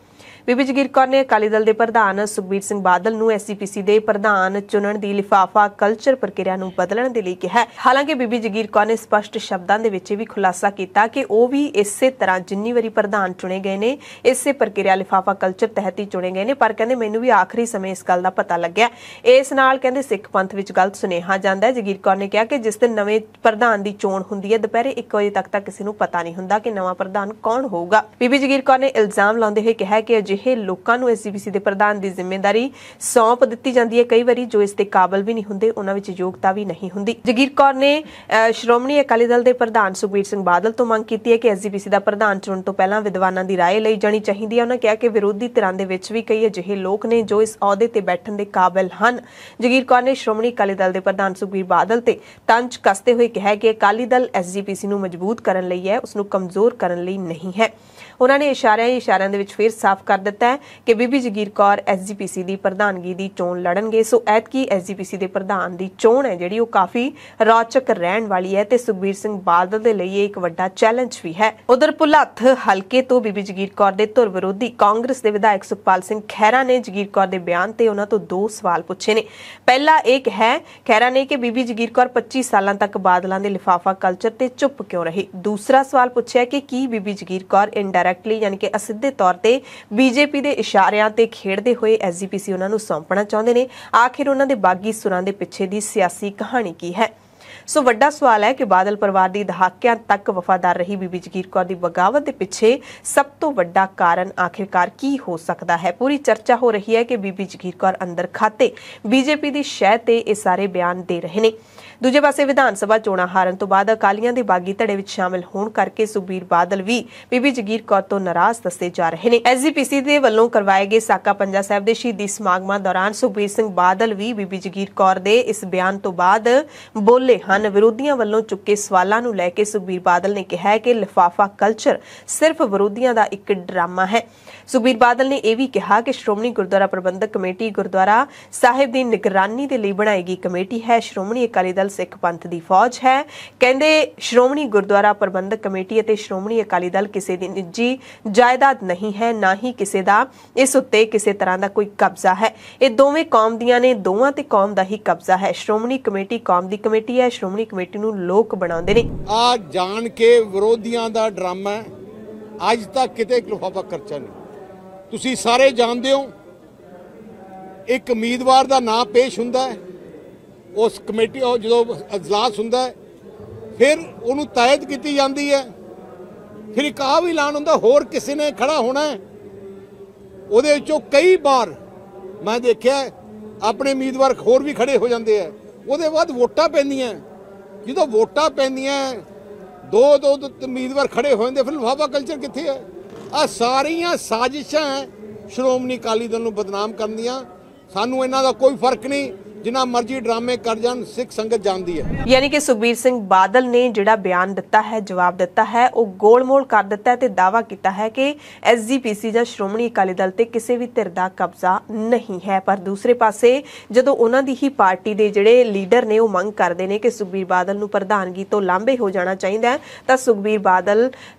ਬੀਬੀ ਜਗੀਰ ਕੌਰ ਨੇ ਅਕਾਲੀ ਦਲ ਦੇ ਪ੍ਰਧਾਨ ਸੁਖਬੀਰ ਸਿੰਘ ਬਾਦਲ ਨੂੰ SGPC ਦੇ ਪ੍ਰਧਾਨ ਚੁਣਨ ਦੀ ਲਿਫਾਫਾ ਕਲਚਰ ਪ੍ਰਕਿਰਿਆ ਨੂੰ ਬਦਲਣ ਦੇ ਲਈ ਕਿਹਾ। ਹਾਲਾਂਕਿ ਬੀਬੀ ਜਗੀਰ ਕੌਰ ਨੇ ਸਪਸ਼ਟ ਸ਼ਬਦਾਂ ਦੇ ਵਿੱਚ ਵੀ ਖੁਲਾਸਾ ਕੀਤਾ ਕਿ ਉਹ ਵੀ ਇਸੇ ਤਰ੍ਹਾਂ ਜਿੰਨੀ ਵਾਰੀ ਪ੍ਰਧਾਨ ਚੁਣੇ ਗਏ ਨੇ ਇਸੇ ਪ੍ਰਕਿਰਿਆ ਲਿਫਾਫਾ ਕਲਚਰ ਤਹਿਤ ਹੀ ਚੁਣੇ ਗਏ ਨੇ, ਪਰ ਕਹਿੰਦੇ ਮੈਨੂੰ ਵੀ ਆਖਰੀ ਸਮੇਂ ਇਸ ਗੱਲ ਦਾ ਪਤਾ ਲੱਗਿਆ। ਇਸ ਨਾਲ ਕਹਿੰਦੇ ਸਿੱਖ ਪੰਥ ਵਿੱਚ ਗਲਤ ਸੁਨੇਹਾ ਜਾਂਦਾ ਹੈ। ਜਗੀਰ ਕੌਰ ਨੇ ਕਿਹਾ ਕਿ ਜਿਸ ਦਿਨ ਨਵੇਂ ਪ੍ਰਧਾਨ ਦੀ ਚੋਣ ਹੁੰਦੀ ਹੈ ਦੁਪਹਿਰੇ 1 ਵਜੇ ਤੱਕ ਤਾਂ ਕਿਸੇ ਨੂੰ ਪਤਾ ਨਹੀਂ ਹੁੰਦਾ ਕਿ ਨਵਾਂ ਪ੍ਰਧਾਨ ਕੌਣ ਹੋਊਗਾ। ਬੀਬੀ ਜਗੀਰ ਕੌਰ ਨੇ ਇਲਜ਼ਾਮ ਲਾਉਂਦੇ ਹੋਏ ਕਿਹਾ ਕਿ ਅਜਿਹੇ ਲੋਕਾਂ ਨੂੰ SGPC ਦੇ ਪ੍ਰਧਾਨ ਦੀ ਜ਼ਿੰਮੇਵਾਰੀ ਸੌਂਪ ਦਿੱਤੀ ਜਾਂਦੀ ਹੈ, ਕਈ ਵਾਰੀ ਜੋ ਇਸ ਦੇ ਕਾਬਿਲ ਵੀ ਨਹੀਂ ਹੁੰਦੇ, ਉਹਨਾਂ ਵਿੱਚ ਯੋਗਤਾ ਵੀ ਨਹੀਂ ਹੁੰਦੀ। ਜਗੀਰ ਕੌਰ ਨੇ ਸ਼੍ਰੋਮਣੀ ਅਕਾਲੀ ਦਲ ਦੇ ਪ੍ਰਧਾਨ ਸੁਖਬੀਰ ਸਿੰਘ ਬਾਦਲ ਤੋਂ ਮੰਗ ਕੀਤੀ ਹੈ ਕਿ SGPC ਦਾ ਪ੍ਰਧਾਨ ਚੁਣਨ ਤੋਂ ਪਹਿਲਾਂ ਵਿਦਵਾਨਾਂ ਦੀ ਰਾਏ ਲਈ ਜਾਣੀ ਚਾਹੀਦੀ ਹੈ। ਉਹਨਾਂ ਕਿਹਾ ਕਿ ਵਿਰੋਧੀ ਧਿਰਾਂ ਦੇ ਵਿੱਚ ਵੀ ਕਈ ਅਜਿਹੇ ਲੋਕ ਨੇ ਜੋ ਇਸ ਅਹੁਦੇ ਤੇ ਬੈਠਣ ਦੇ ਕਾਬਿਲ ਹਨ। ਜਗੀਰ ਕੌਰ ਨੇ ਸ਼੍ਰੋਮਣੀ ਅਕਾਲੀ ਦਲ ਦੇ ਪ੍ਰਧਾਨ ਸੁਖਬੀਰ ਬਾਦਲ ਤੇ ਤੰਜ ਕੱਸਦੇ ਹੋਏ ਕਿਹਾ ਕਿ ਅਕਾਲੀ ਦਲ SGPC ਨੂੰ ਮਜ਼ਬੂਤ ਕਰਨ ਲਈ ਹੈ, ਉਸ ਨੂੰ ਕਮਜ਼ੋਰ ਕਰਨ ਲਈ ਨਹੀਂ ਹੈ। उन्होंने इशारिਆਂ ਦੇ ਵਿੱਚ ਫਿਰ ਸਾਫ਼ ਕਰ ਦਿੱਤਾ ਹੈ ਕਿ ਬੀਬੀ ਜਗੀਰ ਕੌਰ ਐਸਜੀਪੀਸੀ ਦੀ ਪ੍ਰਧਾਨਗੀ ਦੀ ਚੋਣ ਲੜਨਗੇ। ਸੋ ਐਤਕੀ ਐਸਜੀਪੀਸੀ ਦੇ ਪ੍ਰਧਾਨ ਦੀ ਚੋਣ ਹੈ ਜਿਹੜੀ ਉਹ ਕਾਫੀ ਰੌਚਕ ਰਹਿਣ ਵਾਲੀ ਹੈ ਤੇ ਸੁਖਬੀਰ ਸਿੰਘ ਬਾਦਲ ਦੇ ਲਈ ਇਹ ਇੱਕ ਵੱਡਾ ਚੈਲੰਜ ਵੀ ਹੈ। ਉਧਰ ਭੁਲੱਥ ਹਲਕੇ ਤੋਂ ਬੀਬੀ ਜਗੀਰ ਕੌਰ ਦੇ ਧੁਰ ਵਿਰੋਧੀ ਕਾਂਗਰਸ ਦੇ ਵਿਧਾਇਕ ਸੁਖਪਾਲ ਸਿੰਘ ਖਹਿਰਾ ਨੇ ਜਗੀਰ ਕੌਰ ਦੇ ਬਿਆਨ ਤੇ ਉਹਨਾਂ ਤੋਂ ਦੋ ਸਵਾਲ ਪੁੱਛੇ ਨੇ। ਪਹਿਲਾ ਇਹ ਹੈ ਖਹਿਰਾ ਨੇ ਕਿ ਬੀਬੀ ਜਗੀਰ ਕੌਰ 25 ਸਾਲਾਂ ਤੱਕ ਬਾਦਲਾਂ ਦੇ ਲਿਫਾਫਾ ਕਲਚਰ ਤੇ ਚੁੱਪ ਕਿਉਂ ਰਹੀ। ਦੂਸਰਾ ਸਵਾਲ ਪੁੱਛਿਆ ਕਿ ਕੀ ਬੀਬੀ ਜਗੀਰ ਕੌਰ ਇਨਡਾਇਰੈਕਟਲੀ ਯਾਨੀ ਕਿ ਅਸਿੱਧੇ ਤੌਰ ਤੇ ਬੀਜੇਪੀ ਦੇ ਇਸ਼ਾਰਿਆਂ ਤੇ ਖੇਡਦੇ ਹੋਏ ਐਸਜੀਪੀਸੀ ਉਹਨਾਂ ਨੂੰ ਸੌਂਪਣਾ ਚਾਹੁੰਦੇ ਨੇ। ਆਖਿਰ ਉਹਨਾਂ ਦੇ ਬਾਗੀ ਸੁਰਾਂ ਦੇ ਪਿੱਛੇ ਦੀ ਸਿਆਸੀ ਕਹਾਣੀ ਕੀ ਹੈ। ਸੋ ਵੱਡਾ ਸਵਾਲ ਹੈ ਕਿ ਬਾਦਲ ਪਰਿਵਾਰ ਦੀ ਦਹਾਕਿਆਂ ਤੱਕ ਵਫਾਦਾਰ ਰਹੀ ਬੀਬੀ ਜਗੀਰ ਕੌਰ ਦੀ ਬਗਾਵਤ ਦੇ ਪਿੱਛੇ ਸਭ ਤੋਂ ਵੱਡਾ ਕਾਰਨ ਆਖਿਰਕਾਰ ਕੀ ਹੋ ਸਕਦਾ ਹੈ। ਪੂਰੀ ਚਰਚਾ ਹੋ ਰਹੀ ਹੈ ਕਿ ਬੀਬੀ ਜਗੀਰ ਕੌਰ ਅੰਦਰ ਖਾਤੇ ਬੀਜੇਪੀ ਦੀ ਸ਼ਹਿ ਤੇ ਇਹ ਸਾਰੇ ਬਿਆਨ ਦੇ ਰਹੇ ਨੇ। ਦੂਜੇ ਪਾਸੇ ਵਿਧਾਨ ਸਭਾ ਚੋਣਾਂ ਹਾਰਨ ਤੋਂ ਬਾਅਦ ਅਕਾਲੀਆਂ ਦੇ ਬਾਗੀ ਧੜੇ ਵਿੱਚ ਸ਼ਾਮਿਲ ਹੋਣ ਕਰਕੇ ਸੁਖਬੀਰ ਬਾਦਲ ਵੀ ਬੀਬੀ ਜਗੀਰ ਕੌਰ ਤੋਂ ਨਾਰਾਜ਼ ਦੱਸੇ ਜਾ ਰਹੇ ਨੇ। ਐਸਜੀਪੀਸੀ ਦੇ ਵੱਲੋਂ ਕਰਵਾਏ ਗਏ ਸਾਕਾ ਪੰਜਾ ਸਾਹਿਬ ਦੇ ਸ਼ਹੀਦੀ ਸਮਾਗਮਾਂ ਦੌਰਾਨ ਸੁਖਬੀਰ ਸਿੰਘ ਬਾਦਲ ਵੀ ਬੀਬੀ ਜਗੀਰ ਕੌਰ ਦੇ ਇਸ ਬਿਆਨ ਤੋਂ ਬਾਅਦ ਬੋਲੇ ਹਨ। ਵਿਰੋਧੀਆਂ ਵੱਲੋਂ ਚੁੱਕੇ ਸਵਾਲਾਂ ਨੂੰ ਲੈ ਕੇ ਸੁਖਬੀਰ ਬਾਦਲ ਨੇ ਕਿਹਾ ਕਿ ਲਿਫਾਫਾ ਕਲਚਰ ਸਿਰਫ ਵਿਰੋਧੀਆਂ ਦਾ ਇੱਕ ਡਰਾਮਾ ਹੈ। ਸੁਖਬੀਰ ਬਾਦਲ ਨੇ ਇਹ ਵੀ ਕਿਹਾ ਕਿ ਸ਼੍ਰੋਮਣੀ ਗੁਰਦੁਆਰਾ ਪ੍ਰਬੰਧਕ ਕਮੇਟੀ ਗੁਰਦੁਆਰਾ ਸਾਹਿਬ ਦੀ ਨਿਗਰਾਨੀ ਦੇ ਲਈ ਬਣਾਈ ਗਈ ਕਮੇਟੀ ਹੈ। ਸ਼੍ਰੋਮਣੀ ਅਕਾਲੀ ਦਲ ਸਿੱਖ ਪੰਥ ਦੀ ਫੌਜ ਹੈ। ਕਹਿੰਦੇ ਸ਼੍ਰੋਮਣੀ ਗੁਰਦੁਆਰਾ ਪ੍ਰਬੰਧਕ ਕਮੇਟੀ ਅਤੇ ਸ਼੍ਰੋਮਣੀ ਅਕਾਲੀ ਦਲ ਕਿਸੇ ਦੀ ਨਿੱਜੀ ਜਾਇਦਾਦ ਨਹੀਂ ਹੈ, ਨਾ ਹੀ ਕਿਸੇ ਦਾ ਇਸ ਉੱਤੇ ਕਿਸੇ ਤਰ੍ਹਾਂ ਦਾ ਕੋਈ ਕਬਜ਼ਾ ਹੈ। ਇਹ ਦੋਵੇਂ ਕੌਮ ਦੀਆਂ ਨੇ, ਦੋਵਾਂ ਤੇ ਕੌਮ ਦਾ ਹੀ ਕਬਜ਼ਾ ਹੈ। ਸ਼੍ਰੋਮਣੀ ਕਮੇਟੀ ਕੌਮ ਦੀ ਕਮੇਟੀ ਹੈ। ਸ਼੍ਰੋਮਣੀ ਕਮੇਟੀ ਨੂੰ ਲੋਕ ਬਣਾਉਂਦੇ ਨੇ। ਆ ਜਾਣ ਕੇ ਵਿਰੋਧੀਆਂ ਦਾ ਡਰਾਮਾ ਹੈ। ਅੱਜ ਤੱਕ ਕਿਤੇ ਲਿਫਾਫਾ ਖਰਚਾ ਨਹੀਂ। ਤੁਸੀਂ ਸਾਰੇ ਜਾਣਦੇ ਹੋ ਇੱਕ ਉਮੀਦਵਾਰ ਦਾ ਨਾਮ ਪੇਸ਼ ਹੁੰਦਾ ਹੈ, ਉਸ ਕਮੇਟੀ ਉਹ ਜਦੋਂ ਅਜਲਾਸ ਹੁੰਦਾ ਹੈ ਫਿਰ ਉਹਨੂੰ ਤਾਇਦ ਕੀਤੀ ਜਾਂਦੀ ਹੈ। ਫਿਰ ਇੱਕ ਆਹ ਵੀ ਐਲਾਨ ਹੁੰਦਾ ਹੋਰ ਕਿਸੇ ਨੇ ਖੜਾ ਹੋਣਾ ਹੈ। ਉਹਦੇ ਵਿੱਚੋਂ ਕਈ ਵਾਰ ਮੈਂ ਦੇਖਿਆ ਆਪਣੇ ਉਮੀਦਵਾਰ ਹੋਰ ਵੀ ਖੜੇ ਹੋ ਜਾਂਦੇ ਆ। ਉਹਦੇ ਬਾਅਦ ਵੋਟਾਂ ਪੈਂਦੀਆਂ, ਜਦੋਂ ਵੋਟਾਂ ਪੈਂਦੀਆਂ ਦੋ ਉਮੀਦਵਾਰ ਖੜੇ ਹੋ ਜਾਂਦੇ, ਫਿਰ ਲਿਫਾਫਾ ਕਲਚਰ ਕਿੱਥੇ ਹੈ। ਆ ਸਾਰੀਆਂ ਸਾਜ਼ਿਸ਼ਾਂ ਸ਼੍ਰੋਮਣੀ ਅਕਾਲੀ ਦਲ ਨੂੰ ਬਦਨਾਮ ਕਰਨ ਦੀਆਂ। ਸਾਨੂੰ ਇਹਨਾਂ ਦਾ ਕੋਈ ਫਰਕ ਨਹੀਂ, ਜਿੰਨਾ ਮਰਜ਼ੀ ਡਰਾਮੇ ਕਰ ਜਾਣ, ਸਿੱਖ ਸੰਗਤ ਜਾਣਦੀ ਹੈ। ਯਾਨੀ ਕਿ ਸੁਖਬੀਰ ਸਿੰਘ ਬਾਦਲ ਨੇ ਜਿਹੜਾ ਬਿਆਨ ਦਿੱਤਾ ਹੈ, ਜਵਾਬ ਦਿੱਤਾ ਹੈ, ਉਹ ਗੋਲਮੋਲ ਕਰ ਦਿੱਤਾ ਹੈ ਤੇ ਦਾਅਵਾ ਕੀਤਾ ਹੈ ਕਿ ਐਸਜੀਪੀਸੀ ਜਾਂ ਸ਼੍ਰੋਮਣੀ ਅਕਾਲੀ ਦਲ ਤੇ ਕਿਸੇ ਵੀ ਧਿਰ ਦਾ ਕਬਜ਼ਾ ਨਹੀਂ ਹੈ। ਪਰ ਦੂਸਰੇ ਪਾਸੇ ਜਦੋਂ ਉਹਨਾਂ ਦੀ ਹੀ ਪਾਰਟੀ ਦੇ ਜਿਹੜੇ ਲੀਡਰ ਨੇ ਉਹ ਮੰਗ ਕਰਦੇ ਨੇ ਕਿ ਸੁਖਬੀਰ ਬਾਦਲ ਨੂੰ ਪ੍ਰਧਾਨਗੀ ਤੋਂ ਲਾਂਭੇ ਹੋ ਜਾਣਾ ਚਾਹੀਦਾ ਹੈ, ਤਾਂ ਸੁਖਬੀਰ ਬਾਦਲ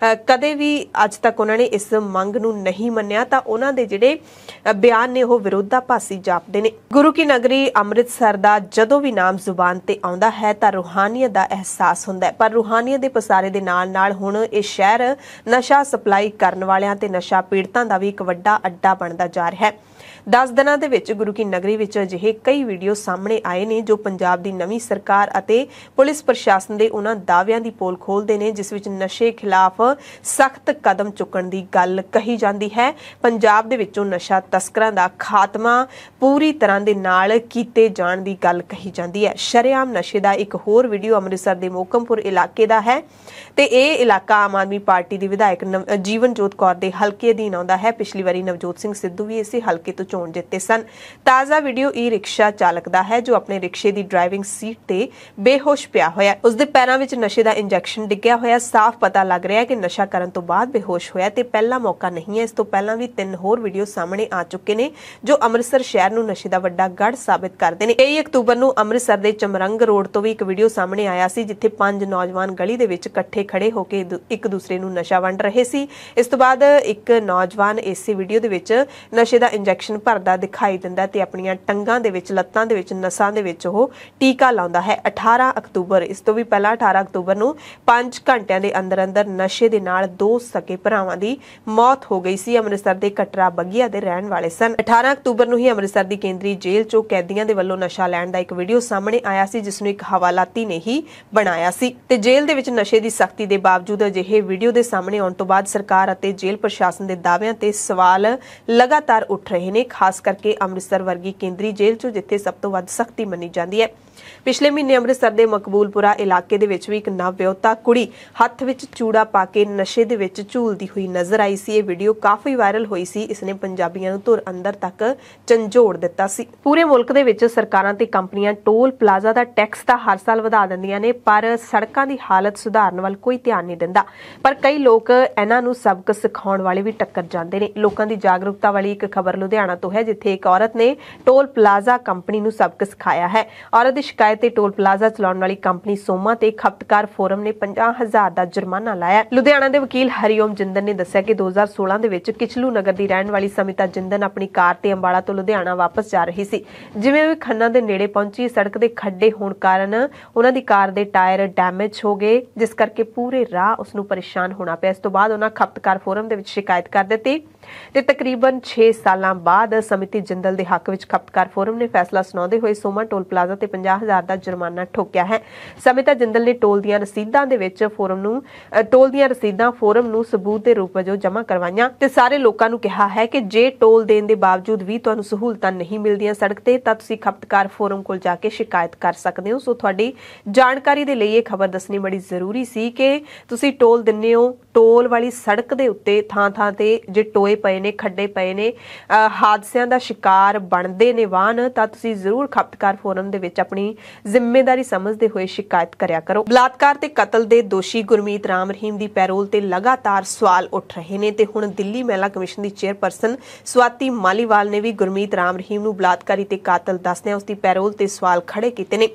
ਕਦੇ ਵੀ ਅੱਜ ਤੱਕ ਉਹਨਾਂ ਨੇ ਇਸ ਮੰਗ ਨੂੰ ਨਹੀਂ ਮੰਨਿਆ। ਤਾਂ ਉਹਨਾਂ ਦੇ ਜਿਹੜੇ ਬਿਆਨ ਨੇ ਉਹ ਵਿਰੋਧਾਭਾਸੀ ਜਾਪਦੇ ਨੇ। ਗੁਰੂ ਕੀ ਨਗਰੀ ਅੰਮ੍ਰਿਤਸਰ ਦਾ ਜਦੋਂ ਵੀ ਨਾਮ ਜ਼ੁਬਾਨ ਤੇ ਆਉਂਦਾ ਹੈ ਤਾਂ ਰੂਹਾਨੀਅਤ ਦਾ ਅਹਿਸਾਸ ਹੁੰਦਾ ਹੈ। ਪਰ ਰੂਹਾਨੀਅਤ ਦੇ ਪਸਾਰੇ ਦੇ ਨਾਲ ਹੁਣ ਇਹ ਸ਼ਹਿਰ ਨਸ਼ਾ ਸਪਲਾਈ ਕਰਨ ਵਾਲਿਆਂ ਤੇ ਨਸ਼ਾ ਪੀੜਤਾਂ ਦਾ ਵੀ ਇੱਕ ਵੱਡਾ ਅੱਡਾ ਬਣਦਾ ਜਾ ਰਿਹਾ ਹੈ। 10 ਦਿਨਾਂ ਦੇ ਵਿੱਚ ਗੁਰੂ ਕੀ ਨਗਰੀ ਵਿੱਚ ਅਜਿਹੇ ਕਈ ਵੀਡੀਓ ਸਾਹਮਣੇ ਆਏ ਨੇ ਜੋ ਪੰਜਾਬ ਦੀ ਨਵੀਂ ਸਰਕਾਰ ਅਤੇ ਪੁਲਿਸ ਪ੍ਰਸ਼ਾਸਨ ਦੇ ਉਹਨਾਂ ਦਾਅਵਿਆਂ ਦੀ ਪੋਲ ਖੋਲਦੇ ਨੇ ਜਿਸ ਵਿੱਚ ਨਸ਼ੇ ਖਿਲਾਫ ਸਖਤ ਕਦਮ ਚੁੱਕਣ ਦੀ ਗੱਲ ਕਹੀ ਜਾਂਦੀ ਹੈ। ਪੰਜਾਬ ਦੇ ਵਿੱਚੋਂ ਨਸ਼ਾ ਤਸਕਰਾਂ ਦਾ ਖਾਤਮਾ ਪੂਰੀ ਤਰ੍ਹਾਂ ਦੇ ਨਾਲ ਕੀਤੇ ਜਾਣ ਦੀ ਗੱਲ ਕਹੀ ਜਾਂਦੀ ਹੈ। ਸ਼ਰੇਆਮ ਨਸ਼ੇ ਦਾ ਇੱਕ ਹੋਰ ਵੀਡੀਓ ਅੰਮ੍ਰਿਤਸਰ ਦੇ ਮੋਕਮਪੁਰ ਇਲਾਕੇ ਦਾ ਹੈ ਤੇ ਇਹ ਇਲਾਕਾ ਆਮ ਆਦਮੀ ਪਾਰਟੀ ਦੀ ਵਿਧਾਇਕ ਜੀਵਨਜੋਤ ਕੌਰ ਦੇ ਹਲਕੇ ਅਧੀਨ ਆਉਂਦਾ ਹੈ। ਪਿਛਲੀ ਵਾਰੀ ਨਵਜੋਤ ਸਿੰਘ ਸਿੱਧੂ ਵੀ ਇਸੇ ਹਲਕੇ ਤੋਂ ਚੋਣ ਜਿੱਤੇ ਸਨ। ਤਾਜ਼ਾ ਵੀਡੀਓ ਈ ਰਿਕਸ਼ਾ ਚਾਲਕ ਦਾ ਹੈ ਜੋ ਆਪਣੇ ਰਿਕਸ਼ੇ ਦੀ ਡਰਾਈਵਿੰਗ ਸੀਟ ਤੇ ਬੇਹੋਸ਼ ਪਿਆ ਹੋਇਆ। ਉਸ ਦੇ ਪੈਰਾਂ ਵਿੱਚ ਨਸ਼ੇ ਦਾ ਇੰਜੈਕਸ਼ਨ ਡਿੱਗਿਆ ਹੋਇਆ। ਸਾਫ਼ ਪਤਾ ਲੱਗ ਰਿਹਾ ਹੈ ਕਿ ਨਸ਼ਾ ਕਰਨ ਤੋਂ ਬਾਅਦ ਬੇਹੋਸ਼ ਹੋਇਆ ਤੇ ਪਹਿਲਾ ਮੌਕਾ ਨਹੀਂ ਹੈ। ਇਸ ਤੋਂ ਪਹਿਲਾਂ ਵੀ 3 ਹੋਰ ਵੀਡੀਓ ਸਾਹਮਣੇ ਆ ਚੁੱਕੇ ਨੇ ਜੋ ਅੰਮ੍ਰਿਤਸਰ ਸ਼ਹਿਰ ਨੂੰ ਨਸ਼ੇ ਦਾ ਵੱਡਾ ਗੜ੍ਹ ਸਾਬਿਤ ਕਰਦੇ ਨੇ। 23 ਅਕਤੂਬਰ ਨੂੰ ਅੰਮ੍ਰਿਤਸਰ ਦੇ ਚਮਰੰਗ ਰੋਡ ਤੋਂ ਵੀ ਇੱਕ ਵੀਡੀਓ ਸਾਹਮਣੇ ਆਇਆ ਸੀ ਜਿੱਥੇ 5 ਨੌਜਵਾਨ ਗਲੀ ਦੇ ਵਿੱਚ ਇਕੱਠੇ ਖੜੇ ਹੋ ਕੇ ਇੱਕ ਦੂਸਰੇ ਨੂੰ ਨਸ਼ਾ ਵੰਡ ਰਹੇ ਸੀ। ਇਸ ਤੋਂ ਬਾਅਦ ਇੱਕ ਨੌਜਵਾਨ ਇਸੇ ਵੀਡੀਓ ਦੇ ਵਿੱਚ ਨਸ਼ੇ ਦਾ ਇੰਜੈਕਸ਼ਨ ਭਰਦਾ ਦਿਖਾਈ ਦਿੰਦਾ ਤੇ ਆਪਣੀਆਂ ਟੰਗਾਂ ਦੇ ਵਿੱਚ, ਲੱਤਾਂ ਦੇ ਵਿੱਚ, ਨਸਾਂ ਦੇ ਵਿੱਚ ਉਹ ਟੀਕਾ ਲਾਉਂਦਾ ਹੈ। 18 ਅਕਤੂਬਰ, ਇਸ ਤੋਂ ਵੀ ਪਹਿਲਾਂ 18 ਅਕਤੂਬਰ ਨੂੰ 5 ਘੰਟਿਆਂ ਦੇ ਅੰਦਰ ਨਸ਼ੇ ਦੇ ਨਾਲ 2 ਸਕੇ ਭਰਾਵਾਂ ਦੀ ਮੌਤ ਹੋ ਗਈ ਸੀ। ਅੰਮ੍ਰਿਤਸਰ ਦੇ ਕਟਰਾ ਬੱਗੀਆ ਦੇ ਰਹਿਣ ਵਾਲੇ ਸਨ। 18 ਅਕਤੂਬਰ ਨੂੰ ਹੀ ਅੰਮ੍ਰਿਤਸਰ ਦੀ ਕੇਂਦਰੀ ਜੇਲ੍ਹ ਚੋਂ ਕੈਦੀਆਂ ਦੇ ਵੱਲੋਂ ਨਸ਼ਾ ਲੈਣ ਦਾ ਇੱਕ ਵੀਡੀਓ ਸਾਹਮਣੇ ਆਇਆ ਸੀ ਜਿਸ ਨੂੰ ਇੱਕ ਹਵਾਲਾਤੀ ਨੇ ਹੀ ਬਣਾਇਆ ਸੀ ਤੇ ਜੇਲ੍ਹ ਦੇ ਵਿੱਚ ਨਸ਼ੇ ਦੀ ਸਖਤੀ ਦੇ ਬਾਵਜੂਦ ਅਜਿਹੇ ਵੀਡੀਓ ਦੇ ਸਾਹਮਣੇ ਆਉਣ ਤੋਂ ਬਾਅਦ ਸਰਕਾਰ ਅਤੇ ਜੇਲ੍ਹ ਪ੍ਰਸ਼ਾਸਨ ਦੇ ਦਾਅਵਿਆਂ ਤੇ ਸਵਾਲ ਲਗਾਤਾਰ ਉੱਠ ਰਹੇ ਨੇ। खास करके अमृतसर वर्गी केंद्री जेल चों जिथे सब तो वध सख्ती मनी जाती है। पिछले महीने अमृतसर के मकबूलपुरा इलाके दे विच भी एक नवविआहुता कुड़ी हत्थ विच चूड़ा पा के नशे दे विच झूलदी हुई नजर आई सी। ये वीडियो काफ़ी वायरल हुई सी। इसने पंजाबियों नूं धुर अंदर तक झंझोड़ दिता सी। पूरे मुल्क दे विच सरकारां ते कंपनियां टोल प्लाजा दा टैक्स तां हर साल वधा दिंदियां ने, पर सड़कां दी हालत सुधारन वाल कोई ध्यान नहीं दिंदा। पर कई लोग इन्हां नूं सबक सिखाउण वाले भी टक्कर जांदे ने। लोकां दी जागरूकता वाली एक खबर लुधियाना तो है, जिथे एक औरत ने टोल प्लाजा कंपनी नूं सबक सिखाया है। औरत दी शिकायत ते टोल प्लाजा चलाउण वाली कंपनी सोमा ते खपतकार फोरम ने 50,000 दा जुर्माना लाया। लुधियाना दे वकील हरिओम जिंदन ने दस्सिया कि 2016 दे विच किचलू नगर दी रहण वाली समिता जिंदन अपनी कार ते अंबाला तो लुधियाना वापस जा रही सी। जिवें वे खन्ना दे नेड़े पहुंची, सड़क दे खड्डे होण कारण उन्हां दी कार दे टायर डैमेज हो गए, जिस करके पूरे राह उसनूं परेशान होना पिया। इस तो बाद उन्हां खपतकार फोरम दे विच शिकायत कर दित्ती ते तकरीबन 6 सालां बाद समिति जिंदल दे हक विच खपतकार फोरम ने फैसला सुणाउंदे होए सोमा टोल प्लाजा ते 50,000 दा जुर्माना ठोकिया है। समिता जिंदल ने टोल दीआं रसीदां दे विच फोरम नूं सबूत दे रूप वजों जमा करवाईआं ते सारे लोकां नूं कहा है कि जे टोल देण दे बावजूद भी तुहानूं सहूलतां नहीं मिलदियां सड़क ते तां तुसीं खपतकार फोरम कोल जाके शिकायत कर सकदे हो। सो तुहाडी जानकारी दे लई ये खबर दसनी बड़ी जरूरी सी कि तुसीं टोल दिंदे हो, टोल वाली सड़क दे उत्ते थां-थां ते जे टोए पए ने, खड्डे पए ने, हादसिਆਂ ਦਾ शिकार ਬਣਦੇ ਨੇ ਵਾਹਨ, ਤਾਂ ਤੁਸੀਂ ਜ਼ਰੂਰ ਖਪਤਕਾਰ ਫੋਰਮ ਦੇ ਵਿੱਚ ਆਪਣੀ ਜ਼ਿੰਮੇਵਾਰੀ ਸਮਝਦੇ ਹੋਏ ਸ਼ਿਕਾਇਤ ਕਰਿਆ ਕਰੋ। ਬਲਾਤਕਾਰ ਤੇ ਕਤਲ ਦੇ ਦੋਸ਼ੀ ਗੁਰਮੀਤ ਰਾਮ ਰਹੀਮ ਦੀ ਪੈਰੋਲ ਤੇ ਲਗਾਤਾਰ ਸਵਾਲ ਉੱਠ ਰਹੇ ਨੇ ਤੇ ਹੁਣ ਦਿੱਲੀ ਮਹਿਲਾ ਕਮਿਸ਼ਨ ਦੀ ਚੇਅਰਪਰਸਨ ਸਵਾਤੀ ਮਾਲੀਵਾਲ ਨੇ ਵੀ ਗੁਰਮੀਤ ਰਾਮ ਰਹੀਮ ਨੂੰ ਬਲਾਤਕਾਰੀ ਤੇ ਕਾਤਲ ਦੱਸਦਿਆਂ ਉਸ ਦੀ ਪੈਰੋਲ ਤੇ ਸਵਾਲ ਖੜੇ ਕੀਤੇ ਨੇ।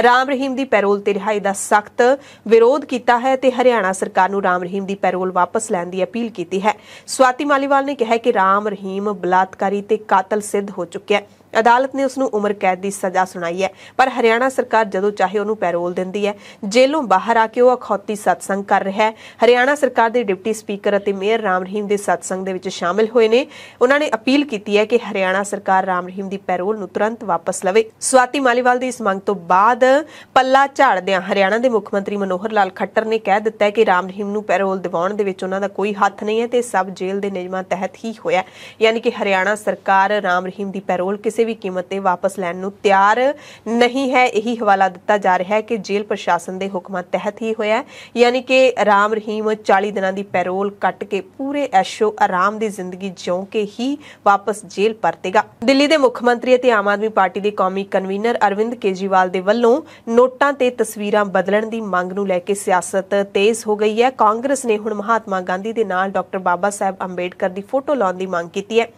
राम रहीम की पैरोल ते रिहाई का सख्त विरोध किया है ते हरियाणा सरकार नूं राम रहीम की पैरोल वापस लैण की अपील की है। स्वाति मालीवाल ने कहा कि राम रहीम बलात्कारी ते कातल सिद्ध हो चुके हैं। अदालत ने उसनूं उम्र कैद की सज़ा सुनाई है, पर हरियाणा सरकार जदों चाहे उन्होंने पैरोल दिंदी है। जेलों बाहर आके वह अखौती सत्संग कर रहा है। हरियाणा सरकार के डिप्टी स्पीकर और मेयर राम रहीम के सत्संग दे विच शामिल होए ने। उन्होंने अपील की है कि हरियाणा सरकार राम रहीम की पैरोल नूं तुरंत वापस लवे। स्वाति मालीवाल की इस मंग तो बाद पल्ला झाड़दिआं हरियाणा के मुख मंत्री मनोहर लाल खट्टर ने कह दिता है कि राम रहीम नूं पैरोल दिवाउण दे विच उन्हां दा कोई हत्थ नहीं है ते सब जेल के नियमां तहत ही होया। यानी कि हरियाणा सरकार राम रहीम की पैरोल किसी भी कीमत ते वापस लैण नूं तैयार नहीं है। यही हवाला दिता जा रहा है कि जेल प्रशासन के हुक्मां तहत ही होया। यानी कि राम रहीम 40 दिनां की पैरोल कट के पूरे ऐशो आराम की जिंदगी जिउ के ही वापस जेल परतेगा। दिल्ली के मुख मंत्री ते आम आदमी पार्टी के कौमी कन्वीनर अरविंद केजरीवाल दे वल्लों नोटां ते तस्वीरां बदलण की मंग नूं लैके सियासत तेज हो गई है। कांग्रेस ने हुण महात्मा गांधी दे नाल डॉक्टर बाबा साहब अंबेडकर की फोटो लाउण की मंग की है।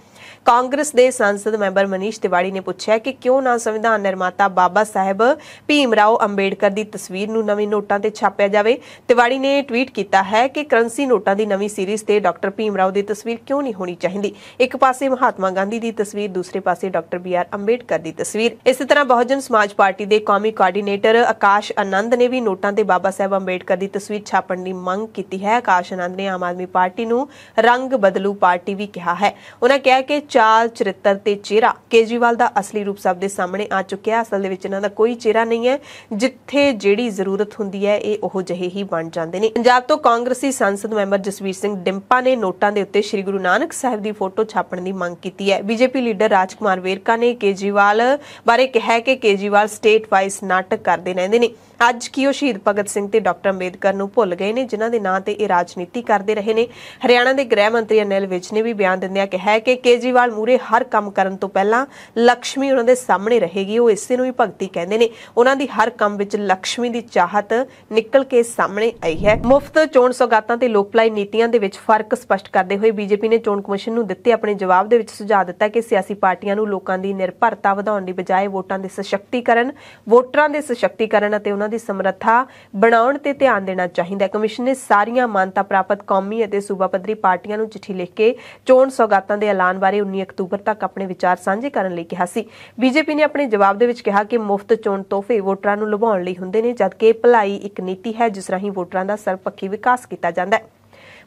कांग्रेस के सांसद मैंबर मनीष तिवाड़ी ने पूछा कि क्यों ना संविधान निर्माता बाबा साहब भीमराव अंबेडकर की तस्वीर नूं नवीं नोटां ते छापिया जावे। तिवाड़ी ने ट्वीट किया है कि करंसी नोटां की नवीं सीरीज़ ते डॉक्टर भीमराव की तस्वीर क्यों नहीं होनी चाहिए। एक पासे महात्मा गांधी की तस्वीर, दूसरे पासे डॉक्टर BR अंबेडकर की तस्वीर। इस तरह बहुजन समाज पार्टी के कौमी कोआर्डीनेटर आकाश आनंद ने भी नोटां ते बाबा साहब अंबेडकर की तस्वीर छापण की मंग की है। आकाश आनंद ने आम आदमी पार्टी नूं रंग बदलू पार्टी भी कहा है। उन्होंने कहा कि चाल चरित्र ते चेहरा केजरीवाल का असली रूप सब दे सामने आ चुका है। असल दे विच इन्हां दा कोई चेहरा नहीं है। जिथे जिहड़ी जरूरत हुंदी है ये ओहो जहे ही बन जांदे ने। पंजाब तो कांग्रेसी सांसद मैंबर जसवीर सिंह डिंपा ने नोटां दे उत्ते श्री गुरु नानक साहिब की फोटो छापण की मंग की है। बीजेपी लीडर राजकुमार वेरका ने केजरीवाल बारे कहा कि केजरीवाल स्टेट वाइज नाटक करते रहंदे ने। अज की शहीद भगत सिंह ते डॉक्टर अंबेडकर नूं भुल गए ने, जिन्हां दे नां ते ये राजनीति करते रहे ने। हरियाणा के गृह मंत्री अनिल विज ने भी बयान दिंदिआं कहा कि केजरीवाल मूरे हर काम करन तो पहला लक्ष्मी उन्हां दे सामने रहेगी। वो इसे नूं ही भगती कहंदे ने। उन्हां दी हर काम विच लक्ष्मी दी चाहत निकल के सामने आई है। मुफ्त चोण सौगातां ते लोक भलाई नीतियां दे विच फर्क स्पष्ट करते हुए बीजेपी ने चोण कमिशन नूं दित्ते अपने जवाब दे विच सुझाव दित्ता कि सियासी पार्टियां नूं लोकां दी निर्भरता वधाउण दी बजाय वोटां दे सशक्तिकरण, वोटरां दे सशक्तिकरण अते उन्हां दी समर्था बनाउण ते ध्यान देना चाहिए। कमिशन ने सारियां मानता प्राप्त कौमी अते सूबा पद्धरी पार्टियां नूं चिट्ठी लिख के चोण सौगातां दे ऐलान बारे 19 अक्तूबर तक अपने विचार साझे करन लई कहा सी। बीजेपी ने अपने जवाब दे विच कहा कि मुफ्त चोण तोहफे वोटरां नूं लुभाउण लई हुंदे ने, जदकि भलाई एक नीति है जिस राहीं वोटरां दा सर्वपੱਖੀ विकास कीता जांदा है।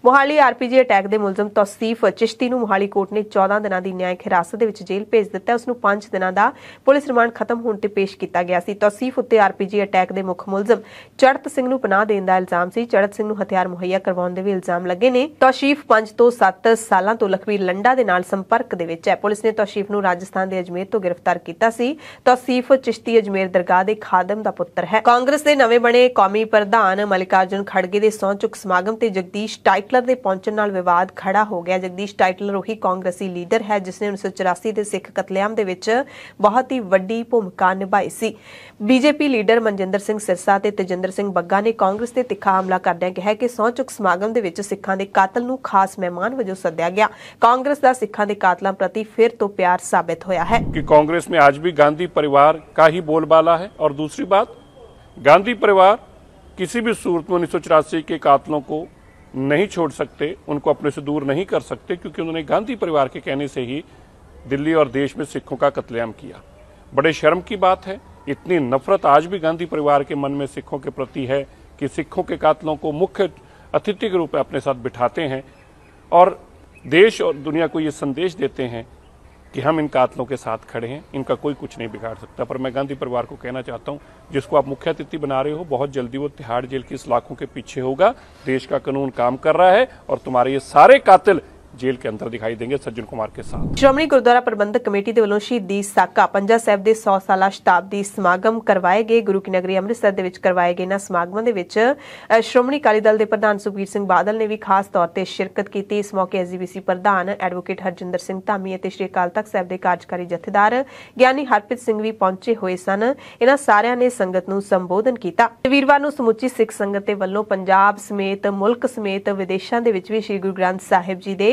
ਮੁਹਾਲੀ ਆਰਪੀਜੀ ਅਟੈਕ ਦੇ ਮੁਲਜ਼ਮ ਤੌਸੀਫ ਚਿਸ਼ਤੀ ਨੂੰ ਮੁਹਾਲੀ ਕੋਰਟ ਨੇ 14 ਦਿਨਾਂ ਦੀ ਨਿਆਇਕ ਹਿਰਾਸਤ ਦੇ ਵਿੱਚ ਜੇਲ੍ਹ ਭੇਜ ਦਿੱਤਾ। ਉਸ ਨੂੰ 5 ਦਿਨਾਂ ਦਾ ਪੁਲਿਸ ਰਿਮਾਂਡ ਖਤਮ ਹੋਣ ਤੇ ਪੇਸ਼ ਕੀਤਾ ਗਿਆ ਸੀ। ਤੌਸੀਫ ਉੱਤੇ ਆਰਪੀਜੀ ਅਟੈਕ ਦੇ ਮੁੱਖ ਮੁਲਜ਼ਮ ਚੜ੍ਹਤ ਸਿੰਘ ਨੂੰ ਪਨਾਹ ਦੇਣ ਦਾ ਇਲਜ਼ਾਮ ਸੀ। ਚੜ੍ਹਤ ਸਿੰਘ ਨੂੰ ਹਥਿਆਰ ਮੁਹੱਈਆ ਕਰਵਾਉਣ ਦੇ ਵੀ ਇਲਜ਼ਾਮ ਲੱਗੇ ਨੇ। ਤੌਸੀਫ 5 ਤੋਂ 7 ਸਾਲਾਂ ਤੋਂ ਲਖਵੀਰ ਲੰਡਾ ਦੇ ਨਾਲ ਸੰਪਰਕ ਦੇ ਵਿੱਚ ਹੈ। ਪੁਲਿਸ ਨੇ ਤੌਸੀਫ ਨੂੰ ਰਾਜਸਥਾਨ ਦੇ ਅਜਮੇਰ ਤੋਂ ਗ੍ਰਿਫਤਾਰ ਕੀਤਾ ਸੀ। ਤੌਸੀਫ ਚਿਸ਼ਤੀ ਅਜਮੇਰ ਦਰਗਾਹ ਦੇ ਖਾਦਮ ਦਾ ਪੁੱਤਰ ਹੈ। ਕਾਂਗਰਸ ਦੇ ਨਵੇਂ ਬਣੇ ਕੌਮੀ ਪ੍ਰਧਾਨ ਮਲਿਕਾਰਜੁਨ ਖੜਗੇ ਦੇ ਸਹੁੰ ਚੁੱਕ ਸਮਾਗਮ ਤੇ ਜਗਦੀਸ਼ ਟਾਈਟਲਰ ਦੇ ਪਹੁੰਚਣ ਨਾਲ ਵਿਵਾਦ ਖੜਾ ਹੋ ਗਿਆ। ਜਗਦੀਸ਼ ਟਾਈਟਲਰ ਉਹੀ ਕਾਂਗਰਸੀ ਲੀਡਰ ਹੈ ਜਿਸ ਨੇ 1984 ਦੇ ਸਿੱਖ ਕਤਲੇਆਮ ਦੇ ਵਿੱਚ ਬਹੁਤ ਹੀ ਵੱਡੀ ਭੂਮਿਕਾ ਨਿਭਾਈ ਸੀ। ਬੀਜੇਪੀ ਲੀਡਰ ਮਨਜਿੰਦਰ ਸਿੰਘ ਸਿਰਸਾ ਤੇ ਤੇਜਿੰਦਰ ਸਿੰਘ ਬੱਗਾ ਨੇ ਕਾਂਗਰਸ ਤੇ ਤਿੱਖਾ ਹਮਲਾ ਕਰਦਿਆਂ ਕਿਹਾ ਕਿ ਸਹੁੰ ਚੁੱਕ ਸਮਾਗਮ ਦੇ ਵਿੱਚ ਸਿੱਖਾਂ ਦੇ ਕਾਤਲ ਨੂੰ ਖਾਸ ਮਹਿਮਾਨ ਵਜੋਂ ਸੱਦਿਆ ਗਿਆ। कांग्रेस का सिखों के कातलों प्रति फिर तो प्यार साबित होया है कि कांग्रेस में आज भी गांधी परिवार का ही बोलबाला है। और दूसरी बात, गांधी परिवार किसी भी सूरत में 1984 के कातलों को नहीं छोड़ सकते, उनको अपने से दूर नहीं कर सकते, क्योंकि उन्होंने गांधी परिवार के कहने से ही दिल्ली और देश में सिखों का कत्लेआम किया। बड़े शर्म की बात है, इतनी नफरत आज भी गांधी परिवार के मन में सिखों के प्रति है कि सिखों के कातलों को मुख्य अतिथि के रूप में अपने साथ बिठाते हैं और देश और दुनिया को ये संदेश देते हैं कि हम इन कातलों के साथ खड़े हैं, इनका कोई कुछ नहीं बिगाड़ सकता। पर मैं गांधी परिवार को कहना चाहता हूं, जिसको आप मुख्य अतिथि बना रहे हो, बहुत जल्दी वो तिहाड़ जेल की सलाखों के पीछे होगा। देश का कानून काम कर रहा है और तुम्हारे ये सारे कातिल जेल के अंदर दिखाई देंगे सज्जन कुमार के साथ। श्रोमणी गुरुद्वारा प्रबंधक कमेटी के वलों शहीदी साका पंजा साहिब के 100 साला शताब्दी समागम करवाए गए। गुरु की नगरी अमृतसर दे विच करवाए गए इन्हां समागमां दे विच श्रोमणी अकाली दल के प्रधान सुखबीर सिंह बादल ने भी खास तौर पर शिरकत की। इस मौके एसजीपीसी प्रधान एडवोकेट हरजिंदर सिंह धामी और श्री अकाल तख्त साहिब के कार्यकारी जथेदार ज्ञानी हरप्रीत सिंह भी पहुंचे हुए सन। इन्हां सारियां ने संगत नूं संबोधन किया। वीरवार नूं समूची सिख संगत दे वल्लों पंजाब समेत मुल्क समेत विदेशों के विच भी श्री गुरु ग्रंथ साहिब जी दे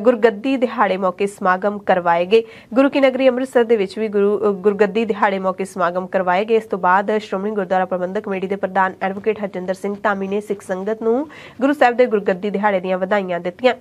गुरगद्दी दिहाड़े मौके समागम करवाए गए। गुरु की नगरी अमृतसर दे विच भी गुरगद्दी दिहाड़े मौके समागम करवाए गए। इस तो बाद श्रोमणी गुरुद्वारा प्रबंधक कमेटी के प्रधान एडवोकेट हरजिंदर सिंह धामी ने सिख संगत नूं गुरु साहिब दे गुरगद्दी दिहाड़े दीआं वधाइयां दित्तियां।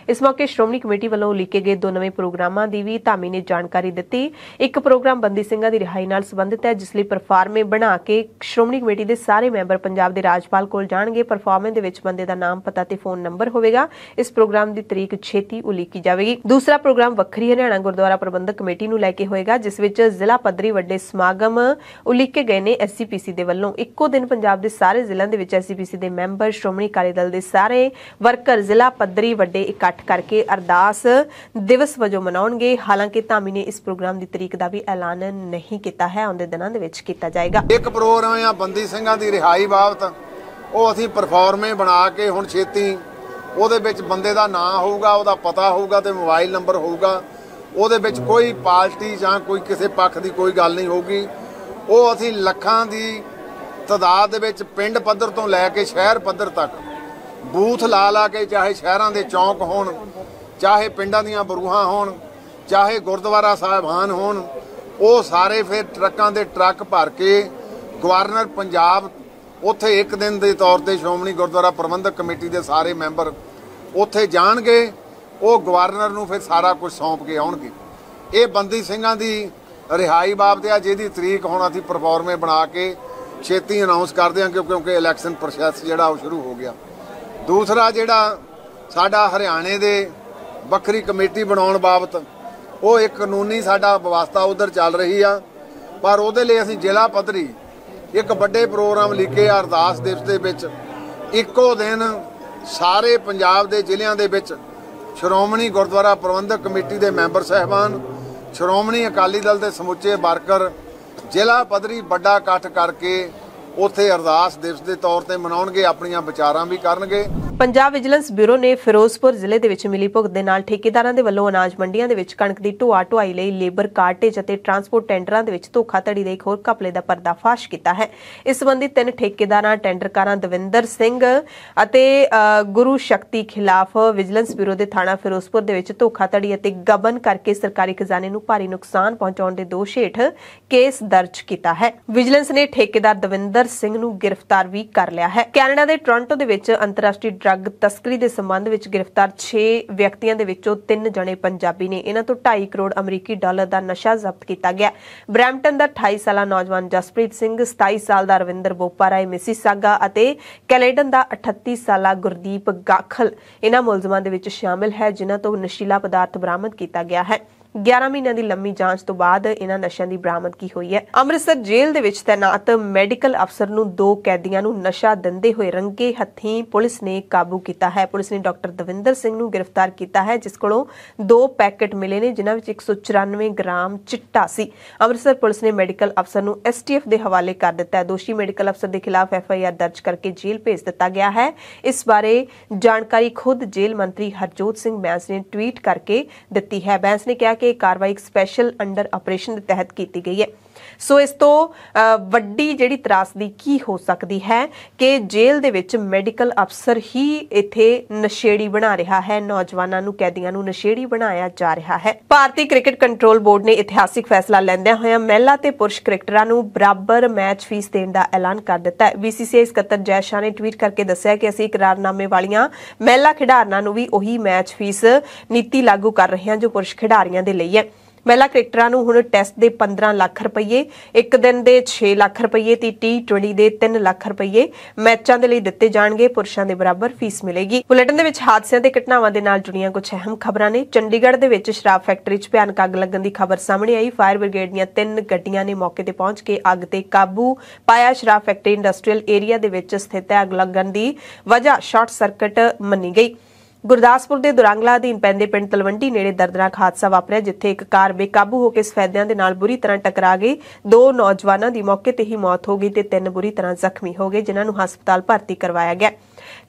इस मौके श्रोमणी कमेटी वालों उलीके गए 2 नवे प्रोग्रामां की भी धामी ने जानकारी दी। एक प्रोग्राम बंदी सिंघां की रिहाई नाल संबंधित है, जिसलिए परफॉर्मे बना के श्रोमणी कमेटी के सारे मैंबर पंजाब के राजपाल कोल जाणगे। परफॉर्मे दे विच बंदे दा नाम पता ते फोन नंबर होवेगा। इस प्रोग्राम की तरीक छेती उलीकी जाएगी। दूसरा प्रोग्राम वक्री हरियाणा गुरुद्वारा प्रबंधक कमेटी नूं लैके होएगा, जिस विच जिला पद्धरी वड्डे समागम उलीके गए ने। एसजीपीसी दे वल्लों इक्को दिन पंजाब के सारे जिलों के विच एसजीपीसी के मैंबर श्रोमणी अकाली दल के सारे वर्कर जिला पद्धरी वड्डे इकट्ठ करके अरदास दिवस वजों मनाउणगे। हालांकि धामी ने इस प्रोग्राम की तरीक का भी ऐलान नहीं किया है, आउंदे दिनां दे विच कीता जाएगा। एक प्रोग्राम आ बंदी ਸਿੰਘਾਂ ਦੀ रिहाई बाबत ਉਹ ਅਸੀਂ परफॉर्मे बना के हुण छेती ਉਹਦੇ ਵਿੱਚ ਬੰਦੇ ਦਾ ਨਾਂ ਹੋਊਗਾ, ਉਹਦਾ ਪਤਾ ਹੋਊਗਾ ਤੇ ਮੋਬਾਈਲ ਨੰਬਰ ਹੋਊਗਾ। ਉਹਦੇ ਵਿੱਚ ਕੋਈ ਪਾਰਟੀ ਜਾਂ ਕੋਈ ਕਿਸੇ ਪੱਖ ਦੀ ਕੋਈ ਗੱਲ ਨਹੀਂ ਹੋਊਗੀ। ਉਹ ਅਸੀਂ ਲੱਖਾਂ ਦੀ ਤਾਦਾਦ ਦੇ ਵਿੱਚ ਪਿੰਡ ਪੱਧਰ ਤੋਂ ਲੈ ਕੇ ਸ਼ਹਿਰ ਪੱਧਰ ਤੱਕ ਬੂਥ ਲਾ ਕੇ, ਚਾਹੇ ਸ਼ਹਿਰਾਂ ਦੇ ਚੌਂਕ ਹੋਣ, ਚਾਹੇ ਪਿੰਡਾਂ ਦੀਆਂ ਬਰੂਹਾਂ ਹੋਣ, ਚਾਹੇ ਗੁਰਦੁਆਰਾ ਸਾਹਿਬਾਨ ਹੋਣ, ਉਹ ਸਾਰੇ ਫਿਰ ਟਰੱਕਾਂ ਦੇ ਟਰੱਕ ਭਰ ਕੇ ਗਵਰਨਰ ਪੰਜਾਬ ਉੱਥੇ ਇੱਕ ਦਿਨ ਦੇ ਤੌਰ ਤੇ ਸ਼੍ਰੋਮਣੀ ਗੁਰਦੁਆਰਾ ਪ੍ਰਬੰਧਕ ਕਮੇਟੀ ਦੇ ਸਾਰੇ ਮੈਂਬਰ ਉੱਥੇ ਜਾਣਗੇ। ਉਹ ਗਵਰਨਰ ਨੂੰ ਫਿਰ ਸਾਰਾ ਕੁਝ ਸੌਂਪ ਕੇ ਆਉਣਗੇ। ਇਹ ਬੰਦੀ ਸਿੰਘਾਂ ਦੀ ਰਿਹਾਈ ਬਾਬਤ ਆ, ਜਿਹਦੀ ਤਰੀਕ ਹੁਣ ਅਸੀਂ ਪਰਫਾਰਮੇ ਬਣਾ ਕੇ ਛੇਤੀ ਅਨਾਉਂਸ ਕਰਦੇ ਹਾਂ, ਕਿਉਂਕਿ ਇਲੈਕਸ਼ਨ ਪ੍ਰੋਸੈਸ ਜਿਹੜਾ ਉਹ ਸ਼ੁਰੂ ਹੋ ਗਿਆ। दूसरा जिहड़ा साडा हरियाणे दे ਵੱਖਰੀ कमेटी बनाउण बाबत वो एक कानूनी साडा व्यवस्था उधर चल रही आ, पर ਉਹਦੇ ਲਈ ਅਸੀਂ ਜ਼ਿਲ੍ਹਾ ਪੱਧਰੀ एक ਵੱਡੇ प्रोग्राम लिखे अरदास दिवस ਦੇ ਵਿੱਚ ਇੱਕੋ ਦਿਨ ਸਾਰੇ ਪੰਜਾਬ ਦੇ ਜ਼ਿਲ੍ਹਿਆਂ ਦੇ ਵਿੱਚ ਸ਼੍ਰੋਮਣੀ ਗੁਰਦੁਆਰਾ ਪ੍ਰਬੰਧਕ ਕਮੇਟੀ ਦੇ ਮੈਂਬਰ ਸਾਹਿਬਾਨ, ਸ਼੍ਰੋਮਣੀ ਅਕਾਲੀ ਦਲ ਦੇ ਸਮੁੱਚੇ ਵਰਕਰ ਜ਼ਿਲ੍ਹਾ ਪੱਧਰੀ ਵੱਡਾ ਇਕੱਠ ਕਰਕੇ ਉੱਥੇ ਅਰਦਾਸ ਦਿਵਸ ਦੇ ਤੌਰ ਤੇ ਮਨਾਉਣਗੇ, ਆਪਣੀਆਂ ਵਿਚਾਰਾਂ ਵੀ ਕਰਨਗੇ। पंजाब विजिलेंस ब्यूरो ने फिरोजपुर जिले ਦੇ ਵਿੱਚ ਮਿਲੀ ਭੁਗਤ ਦੇ ਨਾਲ ਠੇਕੇਦਾਰਾਂ ਦੇ ਵੱਲੋਂ ਅਨਾਜ ਮੰਡੀਆਂ ਦੇ ਵਿੱਚ ਕਣਕ ਦੀ ਢੋਆ ਢੁਆਈ ਲਈ ਲੇਬਰ ਕਾਰਟੇਜ ਅਤੇ ਟਰਾਂਸਪੋਰਟ ਟੈਂਡਰਾਂ ਦੇ ਵਿੱਚ ਧੋਖਾਧੜੀ ਦੇ ਇੱਕ ਹੋਰ ਘਪਲੇ ਦਾ ਪਰਦਾਫਾਸ਼ ਕੀਤਾ ਹੈ। ਇਸ ਸੰਬੰਧੀ 3 ਠੇਕੇਦਾਰਾਂ ਟੈਂਡਰਕਾਰਾਂ ਦਵਿੰਦਰ ਸਿੰਘ ਅਤੇ ਗੁਰੂ ਸ਼ਕਤੀ ਖਿਲਾਫ ਵਿਜੀਲੈਂਸ ਬਿਊਰੋ ਦੇ ਥਾਣਾ ਫਿਰੋਜ਼ਪੁਰ ਦੇ ਵਿੱਚ ਧੋਖਾਧੜੀ ਅਤੇ ਗਬਨ ਕਰਕੇ ਸਰਕਾਰੀ ਖਜ਼ਾਨੇ ਨੂੰ ਭਾਰੀ ਨੁਕਸਾਨ ਪਹੁੰਚਾਉਣ ਦੇ ਦੋਸ਼ ਹੇਠ ਕੇਸ ਦਰਜ ਕੀਤਾ ਹੈ। ਵਿਜੀਲੈਂਸ ਨੇ ਠੇਕੇਦਾਰ ਦਵਿੰਦਰ ਸਿੰਘ ਨੂੰ ਗ੍ਰਿਫਤਾਰ ਵੀ ਕਰ ਲਿਆ ਹੈ। ਕੈਨੇਡਾ ਦੇ ਟੋਰਾਂਟੋ ਦੇ ਵਿੱਚ ਅੰਤਰਰਾਸ਼ਟਰੀ ਡਰੱਗ ਤਸਕਰੀ ਦੇ ਸੰਬੰਧ ਵਿੱਚ ਗ੍ਰਿਫਤਾਰ 6 ਵਿਅਕਤੀਆਂ ਦੇ ਵਿੱਚੋਂ 3 ਜਣੇ ਪੰਜਾਬੀ ਨੇ। ਇਹਨਾਂ ਤੋਂ 2.5 ਕਰੋੜ ਅਮਰੀਕੀ ਡਾਲਰ ਦਾ ਨਸ਼ਾ ਜ਼ਬਤ ਕੀਤਾ ਗਿਆ। ਬਰੈਂਪਟਨ ਦਾ 28 ਸਾਲਾ ਨੌਜਵਾਨ ਜਸਪ੍ਰੀਤ ਸਿੰਘ, 27 ਸਾਲ ਦਾ ਰਵਿੰਦਰ ਬੋਪਾ ਰਾਏ ਮਿਸੀਸਾਗਾ ਅਤੇ ਕੈਲੇਡਨ ਦਾ 38 ਸਾਲਾ ਗੁਰਦੀਪ ਗਾਖਲ ਇਹਨਾਂ ਮੁਲਜ਼ਮਾਂ ਦੇ ਵਿੱਚ ਸ਼ਾਮਿਲ ਹੈ, ਜਿਨ੍ਹਾਂ ਤੋਂ ਨਸ਼ੀਲਾ ਪਦਾਰਥ ਬਰਾਮਦ ਕੀਤਾ ਗਿਆ ਹੈ। 11 ਮਹੀਨਿਆਂ ਦੀ ਲੰਮੀ ਜਾਂਚ ਤੋਂ ਬਾਅਦ ਇਹਨਾਂ ਨਸ਼ਿਆਂ ਦੀ ਬਰਾਮਦਗੀ ਹੋਈ ਹੈ। ਅੰਮ੍ਰਿਤਸਰ ਜੇਲ੍ਹ ਦੇ ਵਿੱਚ ਤੈਨਾਤ ਮੈਡੀਕਲ ਅਫਸਰ ਨੂੰ 2 ਕੈਦੀਆਂ ਨੂੰ ਨਸ਼ਾ ਦਿੰਦੇ ਹੋਏ ਰੰਗੇ ਹੱਥੀਂ ਪੁਲਿਸ ਨੇ ਕਾਬੂ ਕੀਤਾ ਹੈ। ਪੁਲਿਸ ਨੇ ਡਾਕਟਰ ਦਵਿੰਦਰ ਸਿੰਘ ਨੂੰ ਗ੍ਰਿਫਤਾਰ ਕੀਤਾ ਹੈ, ਜਿਸ ਕੋਲੋਂ 2 ਪੈਕੇਟ ਮਿਲੇ ਨੇ, ਜਿਨ੍ਹਾਂ ਵਿੱਚ 194 ਗ੍ਰਾਮ ਚਿੱਟਾ ਸੀ। ਅੰਮ੍ਰਿਤਸਰ ਪੁਲਿਸ ਨੇ ਮੈਡੀਕਲ ਅਫਸਰ ਨੂੰ STF ਦੇ ਹਵਾਲੇ ਕਰ ਦਿੱਤਾ ਹੈ। ਦੋਸ਼ੀ ਮੈਡੀਕਲ ਅਫਸਰ ਦੇ ਖਿਲਾਫ FIR ਦਰਜ ਕਰਕੇ ਜੇਲ੍ਹ ਭੇਜ ਦਿੱਤਾ ਗਿਆ ਹੈ। ਇਸ ਬਾਰੇ ਜਾਣਕਾਰੀ ਖੁਦ ਜੇਲ੍ਹ ਮੰਤਰੀ ਹਰਜੋਤ ਸਿੰਘ ਬੈਂਸ ਨੇ ਟਵੀਟ ਕਰਕੇ ਦਿੱਤੀ ਹੈ। ਬੈਂਸ ਨੇ ਕਿਹਾ ਕਿ ਕਾਰਵਾਈ ਇੱਕ ਸਪੈਸ਼ਲ ਅੰਡਰ ਆਪਰੇਸ਼ਨ ਦੇ ਤਹਿਤ ਕੀਤੀ ਗਈ ਹੈ। ਸੋ ਇਸ ਤੋਂ ਵੱਡੀ ਜਿਹੜੀ ਤਰਾਸਦੀ ਕੀ ਹੋ ਸਕਦੀ ਹੈ ਕਿ ਜੇਲ੍ਹ ਦੇ ਵਿੱਚ ਮੈਡੀਕਲ ਅਫਸਰ ਹੀ ਇੱਥੇ ਨਸ਼ੇੜੀ ਬਣਾ ਰਿਹਾ ਹੈ, ਨੌਜਵਾਨਾਂ ਨੂੰ, ਕੈਦੀਆਂ ਨੂੰ ਨਸ਼ੇੜੀ ਬਣਾਇਆ ਜਾ ਰਿਹਾ ਹੈ। ਭਾਰਤੀ ਕ੍ਰਿਕਟ ਕੰਟਰੋਲ ਬੋਰਡ ਨੇ ਇਤਿਹਾਸਿਕ ਫੈਸਲਾ ਲੈਂਦਿਆਂ ਹੋਇਆਂ ਮਹਿਲਾ ਤੇ ਪੁਰਸ਼ ਕ੍ਰਿਕਟਰਾਂ ਨੂੰ ਬਰਾਬਰ ਮੈਚ ਫੀਸ ਦੇਣ ਦਾ ਐਲਾਨ ਕਰ ਦਿੱਤਾ ਹੈ। BCCI ਸਕੱਤਰ ਜੈ ਸ਼ਾਹ ਨੇ ਟਵੀਟ ਕਰਕੇ ਦੱਸਿਆ ਕਿ ਅਸੀਂ ਇਕਰਾਰਨਾਮੇ ਵਾਲੀਆਂ ਮਹਿਲਾ ਖਿਡਾਰਨਾਂ ਨੂੰ ਵੀ ਉਹੀ ਮੈਚ ਫੀਸ ਨੀਤੀ ਲਾਗੂ ਕਰ ਰਹੇ ਹਾਂ ਜੋ ਪੁਰਸ਼ ਖਿਡਾਰੀਆਂ ਦੇ ਲਈ ਹੈ। ਮਹਿਲਾ ਕ੍ਰਿਕਟਰਾਂ ਨੂੰ ਹੁਣ ਟੈਸਟ ਦੇ 15 ਲੱਖ ਰੁਪਏ, ਇੱਕ ਦਿਨ ਦੇ 6 ਲੱਖ ਰੁਪਏ ਤੇ T20 ਦੇ 3 ਲੱਖ ਰੁਪਏ ਮੈਚਾਂ ਦੇ ਲਈ ਦਿੱਤੇ ਜਾਣਗੇ। ਪੁਰਸ਼ਾਂ ਦੇ ਬਰਾਬਰ ਫੀਸ ਮਿਲੇਗੀ। ਬੁਲੇਟਿਨ ਦੇ ਵਿੱਚ ਹਾਦਸਿਆਂ ਤੇ ਘਟਨਾਵਾਂ ਦੇ ਨਾਲ ਜੁੜੀਆਂ ਕੁਝ ਅਹਿਮ ਖਬਰਾਂ ਨੇ। ਚੰਡੀਗੜ੍ਹ ਦੇ ਵਿੱਚ ਸ਼ਰਾਬ ਫੈਕਟਰੀ 'ਚ ਭਿਆਨਕ ਅੱਗ ਲੱਗਣ ਦੀ ਖਬਰ ਸਾਹਮਣੇ ਆਈ। ਫਾਇਰ ਬ੍ਰਿਗੇਡ ਦੀਆਂ 3 ਗੱਡੀਆਂ ਨੇ ਮੌਕੇ ਤੇ ਪਹੁੰਚ ਕੇ ਅੱਗ ਤੇ ਕਾਬੂ ਪਾਇਆ। ਸ਼ਰਾਬ ਫੈਕਟਰੀ ਇੰਡਸਟਰੀਅਲ ਏਰੀਆ ਦੇ ਵਿੱਚ ਸਥਿਤ ਹੈ। ਅੱਗ ਲੱਗਣ ਦੀ ਵਜ੍ਹਾ ਸ਼ਾਰਟ ਸਰਕਟ ਮੰਨੀ ਗਈ। ਗੁਰਦਾਸਪੁਰ ਦੇ ਦੁਰੰਗਲਾ ਅਧੀਨ ਪੈਂਦੇ ਪਿੰਡ ਤਲਵੰਡੀ ਨੇੜੇ ਦਰਦਨਾਕ ਹਾਦਸਾ ਵਾਪਰਿਆ, ਜਿੱਥੇ ਇੱਕ ਕਾਰ ਬੇਕਾਬੂ ਹੋ ਕੇ ਸਫੈਦਿਆਂ ਦੇ ਨਾਲ ਬੁਰੀ ਤਰ੍ਹਾਂ ਟਕਰਾ ਗਈ। 2 ਨੌਜਵਾਨਾਂ ਦੀ ਮੌਕੇ ਤੇ ਹੀ ਮੌਤ ਹੋ ਗਈ ਤੇ 3 ਬੁਰੀ ਤਰ੍ਹਾਂ ਜ਼ਖਮੀ ਹੋ ਗਏ, ਜਿਨ੍ਹਾਂ ਨੂੰ ਹਸਪਤਾਲ ਭਰਤੀ ਕਰਵਾਇਆ ਗਿਆ।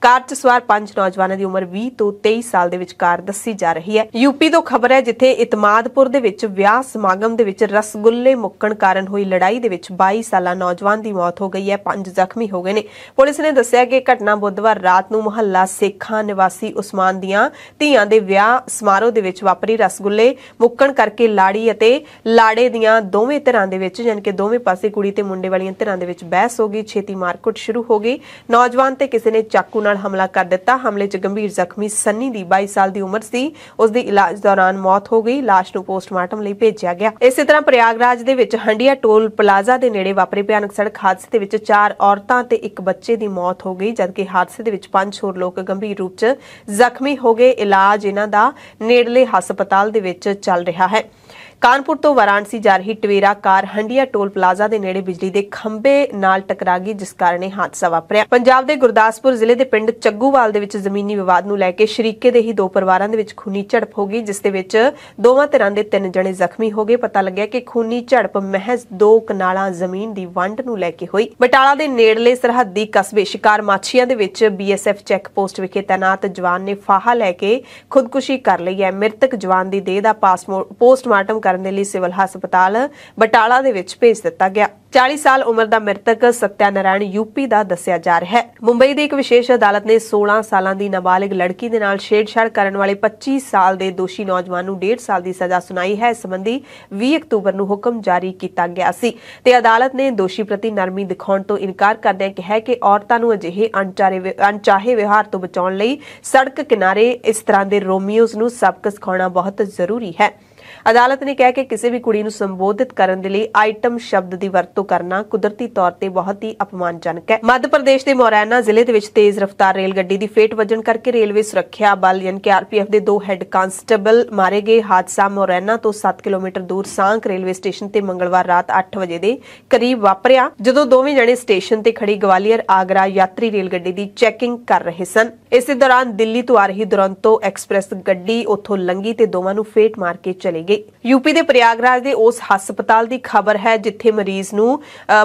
ਕਾਰ 'ਚ ਸਵਾਰ 5 ਨੌਜਵਾਨਾਂ ਦੀ ਉਮਰ 20 ਤੋਂ 23 ਸਾਲ ਦੇ ਵਿਚਕਾਰ ਦੱਸੀ ਜਾ ਰਹੀ ਹੈ। ਯੂਪੀ ਤੋਂ ਖਬਰ ਹੈ, ਜਿੱਥੇ ਇਤਮਾਦਪੁਰ ਦੇ ਵਿੱਚ ਵਿਆਹ ਸਮਾਗਮ ਦੇ ਵਿੱਚ ਰਸਗੁੱਲੇ ਮੁੱਕਣ ਕਾਰਨ ਹੋਈ ਲੜਾਈ ਦੇ ਵਿੱਚ 22 ਸਾਲਾ ਨੌਜਵਾਨ ਦੀ ਮੌਤ ਹੋ ਗਈ ਹੈ। 5 ਜ਼ਖਮੀ ਹੋ ਗਏ ਨੇ। ਪੁਲਿਸ ਨੇ ਦੱਸਿਆ ਕਿ ਘਟਨਾ ਬੁੱਧਵਾਰ ਰਾਤ ਨੂੰ ਮੁਹੱਲਾ ਸੇਖਾਂ ਨਿਵਾਸੀ ਉਸਮਾਨ ਦੀਆਂ ਧੀਆਂ ਦੇ ਵਿਆਹ ਸਮਾਰੋਹ ਦੇ ਵਿੱਚ ਵਾਪਰੀ। ਰਸਗੁੱਲੇ ਮੁੱਕਣ ਕਰਕੇ ਲਾੜੀ ਅਤੇ ਲਾੜੇ ਦੀਆਂ ਦੋਵੇਂ ਧਿਰਾਂ ਦੇ ਵਿੱਚ, ਯਾਨੀ ਕਿ ਦੋਵੇਂ ਪਾਸੇ ਕੁੜੀ ਤੇ ਮੁੰਡੇ ਵਾਲੀਆਂ ਧਿਰਾਂ ਦੇ ਵਿੱਚ ਬਹਿਸ ਹੋ ਗਈ। ਛੇਤੀ ਮਾਰਕੁੱਟ ਸ਼ੁਰੂ ਹੋ ਗਈ। ਨੌਜਵਾਨ ਤੇ ਕਿਸੇ ਨੇ ਚਾਕੂ ਨਾਲ ਹਮਲਾ ਕਰ ਦਿੱਤਾ। ਹਮਲੇ 'ਚ ਗੰਭੀਰ ਜ਼ਖਮੀ ਸੰਨੀ ਦੀ 22 ਸਾਲ ਦੀ ਉਮਰ ਸੀ। ਉਸ ਦੀ ਇਲਾਜ ਦੌਰਾਨ ਮੌਤ ਹੋ ਗਈ। ਲਾਸ਼ ਨੂੰ ਪੋਸਟਮਾਰਟਮ ਲਈ ਭੇਜਿਆ ਗਿਆ। ਇਸੇ ਤਰ੍ਹਾਂ ਪ੍ਰਯਾਗਰਾਜ ਦੇ ਵਿੱਚ ਹੰਡਿਆ ਟੋਲ ਪਲਾਜ਼ਾ ਦੇ ਨੇੜੇ ਵਾਪਰੇ ਭਿਆਨਕ ਸੜਕ ਹਾਦਸੇ ਦੇ ਵਿੱਚ 4 ਔਰਤਾਂ ਤੇ ਇੱਕ ਬੱਚੇ ਦੀ ਮੌਤ ਹੋ ਗਈ, ਜਦਕਿ ਹਾਦਸੇ ਦੇ ਵਿੱਚ 5 ਹੋਰ ਲੋਕ ਗੰਭੀਰ ਰੂਪ 'ਚ ਜ਼ਖਮੀ ਹੋ ਗਏ। ਇਲਾਜ ਇਹਨਾਂ ਦਾ ਨੇੜਲੇ ਹਸਪਤਾਲ ਦੇ ਵਿੱਚ ਚੱਲ ਰਿਹਾ ਹੈ। ਕਾਨਪੁਰ ਤੋਂ ਵਾਰਾਣਸੀ ਜਾ ਰਹੀ ਟਵੇਰਾ ਕਾਰ ਹੰਡਿਆ ਟੋਲ ਪਲਾਜ਼ਾ ਦੇ ਨੇੜੇ ਬਿਜਲੀ ਦੇ ਖੰਭੇ ਨਾਲ ਟਕਰਾ ਗਈ, ਜਿਸ ਕਾਰਨ ਇਹ ਹਾਦਸਾ ਵਾਪਰਿਆ। ਪੰਜਾਬ ਦੇ ਗੁਰਦਾਸਪੁਰ ਜ਼ਿਲ੍ਹੇ ਦੇ ਪਿੰਡ ਚੱਗੂਵਾਲ ਦੇ ਵਿੱਚ ਜ਼ਮੀਨੀ ਵਿਵਾਦ ਨੂੰ ਲੈ ਕੇ ਸ਼ਰੀਕੇ ਦੇ ਹੀ 2 ਪਰਿਵਾਰਾਂ ਦੇ ਵਿੱਚ ਖੂਨੀ ਝੜਪ ਹੋ ਗਈ, ਜਿਸ ਦੇ ਵਿੱਚ ਦੋਵਾਂ ਧਿਰਾਂ ਦੇ 3 ਜਣੇ ਜ਼ਖਮੀ ਹੋ ਗਏ। ਪਤਾ ਲੱਗਿਆ ਕਿ ਖੂਨੀ ਝੜਪ ਮਹਿਜ਼ 2 ਕਨਾਲਾਂ ਜ਼ਮੀਨ ਦੀ ਵੰਡ ਨੂੰ ਲੈ ਕੇ ਹੋਈ। ਬਟਾਲਾ ਦੇ ਨੇੜਲੇ ਸਰਹੱਦੀ ਕਸਬੇ ਸ਼ਿਕਾਰ ਮਾਛੀਆਂ ਦੇ ਵਿੱਚ BSF ਚੈੱਕ ਪੋਸਟ ਵਿਖੇ ਤੈਨਾਤ ਜਵਾਨ ਨੇ ਫਾਹਾ ਲੈ ਕੇ ਖੁਦਕੁਸ਼ੀ ਕਰ ਲਈ ਹੈ। ਮ੍ਰਿਤਕ ਜਵਾਨ ਦੀ ਦੇਹ ਦਾ ਪੋਸਟਮਾਰਟਮ ਕਰਨ ਦੇ ਲਈ ਸਿਵਲ ਹਸਪਤਾਲ ਬਟਾਲਾ ਦੇ ਵਿੱਚ ਭੇਜ ਦਿੱਤਾ ਗਿਆ। 40 ਸਾਲ ਉਮਰ ਦਾ ਮ੍ਰਿਤਕ ਸਤਿਆਨਾਰਾਇਣ ਯੂਪੀ ਦਾ ਦੱਸਿਆ ਜਾ ਰਿਹਾ ਹੈ। ਮੁੰਬਈ ਦੀ ਇੱਕ ਵਿਸ਼ੇਸ਼ ਅਦਾਲਤ ਨੇ 16 ਸਾਲਾਂ ਦੀ ਨਾਬਾਲਿਗ ਲੜਕੀ ਦੇ ਨਾਲ ਛੇੜਛਾੜ ਕਰਨ ਵਾਲੇ 25 ਸਾਲ ਦੇ ਦੋਸ਼ੀ ਨੌਜਵਾਨ ਨੂੰ 1.5 ਸਾਲ ਦੀ ਸਜ਼ਾ ਸੁਣਾਈ ਹੈ। ਇਸ ਸੰਬੰਧੀ 20 ਅਕਤੂਬਰ ਨੂੰ ਹੁਕਮ ਜਾਰੀ ਕੀਤਾ ਗਿਆ ਸੀ ਤੇ ਅਦਾਲਤ ਨੇ ਦੋਸ਼ੀ ਪ੍ਰਤੀ ਨਰਮੀ ਦਿਖਾਉਣ ਤੋਂ ਇਨਕਾਰ ਕਰਦਿਆਂ ਕਿਹਾ ਕਿ ਔਰਤਾਂ ਨੂੰ ਅਜਿਹੇ ਅਣਚਾਹੇ ਵਿਵਹਾਰ ਤੋਂ ਬਚਾਉਣ ਲਈ ਸੜਕ ਕਿਨਾਰੇ ਇਸ ਤਰ੍ਹਾਂ ਦੇ ਰੋਮੀਓਜ਼ ਨੂੰ ਸਬਕ ਸਿਖਾਉਣਾ ਬਹੁਤ ਜ਼ਰੂਰੀ ਹੈ। ਅਦਾਲਤ ਨੇ ਕਿਹਾ ਕਿ ਕਿਸੇ ਵੀ ਕੁੜੀ ਨੂੰ ਸੰਬੋਧਿਤ ਕਰਨ ਦੇ ਲਈ ਆਈਟਮ ਸ਼ਬਦ ਦੀ ਵਰਤੋਂ ਕਰਨਾ ਕੁਦਰਤੀ ਤੌਰ ਤੇ ਬਹੁਤ ਹੀ ਅਪਮਾਨਜਨਕ ਹੈ। ਮੱਧ ਪ੍ਰਦੇਸ਼ ਦੇ ਮੋਰੈਨਾ ਜ਼ਿਲ੍ਹੇ ਦੇ ਵਿੱਚ ਤੇਜ਼ ਰਫ਼ਤਾਰ ਰੇਲ ਗੱਡੀ ਦੀ ਫੇਟ ਵੱਜਣ ਕਰਕੇ ਰੇਲਵੇ ਸੁਰੱਖਿਆ ਬਲ ਯਾਨੀ ਕਿ RPF ਦੇ 2 ਹੈੱਡ ਕਾਂਸਟੇਬਲ ਮਾਰੇ ਗਏ। ਹਾਦਸਾ ਮੋਰੈਨਾ ਤੋਂ 7 ਕਿਲੋਮੀਟਰ ਦੂਰ ਸਾਂਕ ਰੇਲਵੇ ਸਟੇਸ਼ਨ ਤੇ ਮੰਗਲਵਾਰ ਰਾਤ 8 ਵਜੇ ਦੇ ਕਰੀਬ ਵਾਪਰਿਆ, ਜਦੋਂ ਦੋਵੇਂ ਜਣੇ ਸਟੇਸ਼ਨ ਤੇ ਖੜੀ ਗਵਾਲੀਅਰ ਆਗਰਾ ਯਾਤਰੀ ਰੇਲ ਗੱਡੀ ਦੀ ਚੈਕਿੰਗ ਕਰ ਰਹੇ ਸਨ। ਇਸੇ ਦੌਰਾਨ ਦਿੱਲੀ ਤੋਂ ਆ ਰਹੀ ਦੁਰੰਤੋ ਐਕਸਪ੍ਰੈਸ ਗੱਡੀ ਉੱਥੋਂ ਲੰਘੀ ਤੇ ਦੋਵਾਂ ਨੂੰ ਫੇਟ ਮਾਰ ਕੇ ਚਲੀ ਗਈ। यूपी ਦੇ ਪ੍ਰਯਾਗਰਾਜ ਦੇ ਉਸ ਹਸਪਤਾਲ ਦੀ ਖਬਰ ਹੈ ਜਿੱਥੇ ਮਰੀਜ਼ ਨੂੰ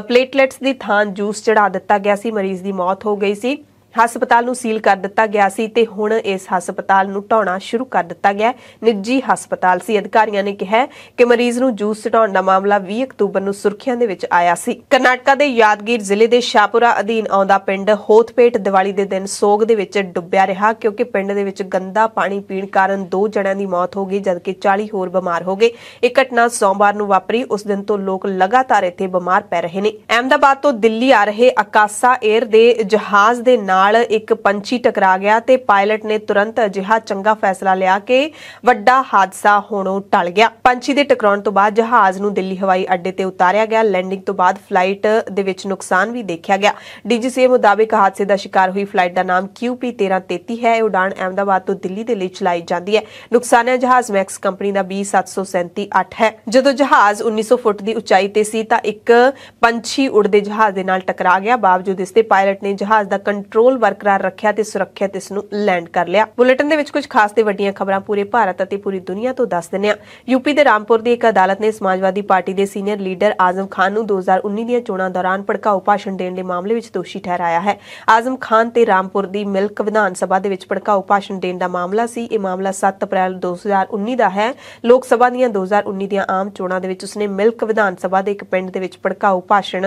ਪਲੇਟਲੈਟਸ ਦੀ ਥਾਂ ਜੂਸ ਚੜਾ ਦਿੱਤਾ ਗਿਆ ਸੀ। ਮਰੀਜ਼ ਦੀ ਮੌਤ ਹੋ ਗਈ ਸੀ। ਹਸਪਤਾਲ ਨੂੰ ਸੀਲ ਕਰ ਦਿੱਤਾ ਗਿਆ ਸੀ ਤੇ ਹੁਣ ਇਸ ਹਸਪਤਾਲ ਨੂੰ ਢਾਉਣਾ ਸ਼ੁਰੂ ਕਰ ਦਿੱਤਾ ਗਿਆ। ਨਿੱਜੀ ਹਸਪਤਾਲ ਸੀ। ਅਧਿਕਾਰੀਆਂ ਨੇ ਕਿਹਾ ਕਿ ਮਰੀਜ਼ ਨੂੰ ਜੂਸ ਚੜਾਉਣ ਦਾ ਮਾਮਲਾ 20 ਅਕਤੂਬਰ ਨੂੰ ਸੁਰਖੀਆਂ ਦੇ ਵਿੱਚ ਆਇਆ ਸੀ। ਕਰਨਾਟਕਾ ਦੇ ਯਾਦਗੀਰ ਜ਼ਿਲ੍ਹੇ ਦੇ ਸ਼ਾਹਪੁਰਾ ਅਧੀਨ ਆਉਂਦਾ ਪਿੰਡ ਹੋਤਪੇਟ ਦੀਵਾਲੀ ਦੇ ਦਿਨ ਸੋਗ ਦੇ ਵਿੱਚ ਡੁੱਬਿਆ ਰਿਹਾ, ਕਿਉਂਕਿ ਪਿੰਡ ਦੇ ਵਿੱਚ ਗੰਦਾ ਪਾਣੀ ਪੀਣ ਕਾਰਨ 2 ਜਣਿਆਂ ਦੀ ਮੌਤ ਹੋ ਗਈ, ਜਦਕਿ 40 ਹੋਰ ਬਿਮਾਰ ਹੋ ਗਏ। ਇਹ ਘਟਨਾ ਸੋਮਵਾਰ ਨੂੰ ਵਾਪਰੀ। ਉਸ ਦਿਨ ਤੋਂ ਲੋਕ ਲਗਾਤਾਰ ਇੱਥੇ ਬਿਮਾਰ ਪੈ ਰਹੇ ਨੇ। ਅਹਿਮਦਾਬਾਦ ਤੋਂ ਦਿੱਲੀ ਆ ਰਹੇ ਆਕਾਸਾ 에ਅਰ ਦੇ ਜਹਾਜ਼ ਦੇ ਨਾਲ नाल एक पंछी टकरा गया ते पायलट ने तुरंत अजिहा चंगा फैसला लिया कि वड्डा हादसा होणों टल गया। पंछी दे टकराउण तो बाद जहाज नूं दिल्ली हवाई अड्डे ते उतारिया गया। लैंडिंग तो बाद फ्लाइट दे विच नुकसान भी देखा गया। DGCA मुताबिक हादसे का शिकार हुई फ्लाइट का नाम QP 1333 है। उड़ान अहमदाबाद तो दिल्ली दे लई चलाई जाती है। नुकसानिया जहाज मैक्स कंपनी का B737-8 है। जदों जहाज 1900 फुट की उचाई ते सी तां एक पंछी उड़दे जहाज दे नाल टकरा गया। बावजूद इसके पायलट ने जहाज का कंट्रोल बरकरार रखिया ते सुरੱਖਿਅਤ इस नूं लैंड कर लिया। बुलेटिन दे विच कुछ खास ते वड्डियां खबरां पूरे भारत अते पूरी दुनिया तो दस दिंदे हां। यूपी दे रामपुर दी एक अदालत ने समाजवादी पार्टी दे सीनियर लीडर आजम खान नूं 2019 ਦੀਆਂ ਚੋਣਾਂ दौरान भड़काऊ भाषण देण दे मामले विच दोषी ठहराया है। आजम खान ते रामपुर दी मिल्क विधान सभा दे विच भड़काऊ भाषण देण दा मामला सी। यह मामला 7 अप्रैल 2019 ਦਾ है। लोक सभा ਦੀਆਂ 2019 ਦੀਆਂ आम ਚੋਣਾਂ ਦੇ ਵਿੱਚ ਉਸਨੇ ਮਿਲਕ ਵਿਧਾਨ ਸਭਾ ਦੇ ਇੱਕ ਪਿੰਡ ਦੇ ਵਿੱਚ ਭੜਕਾਊ ਭਾਸ਼ਣ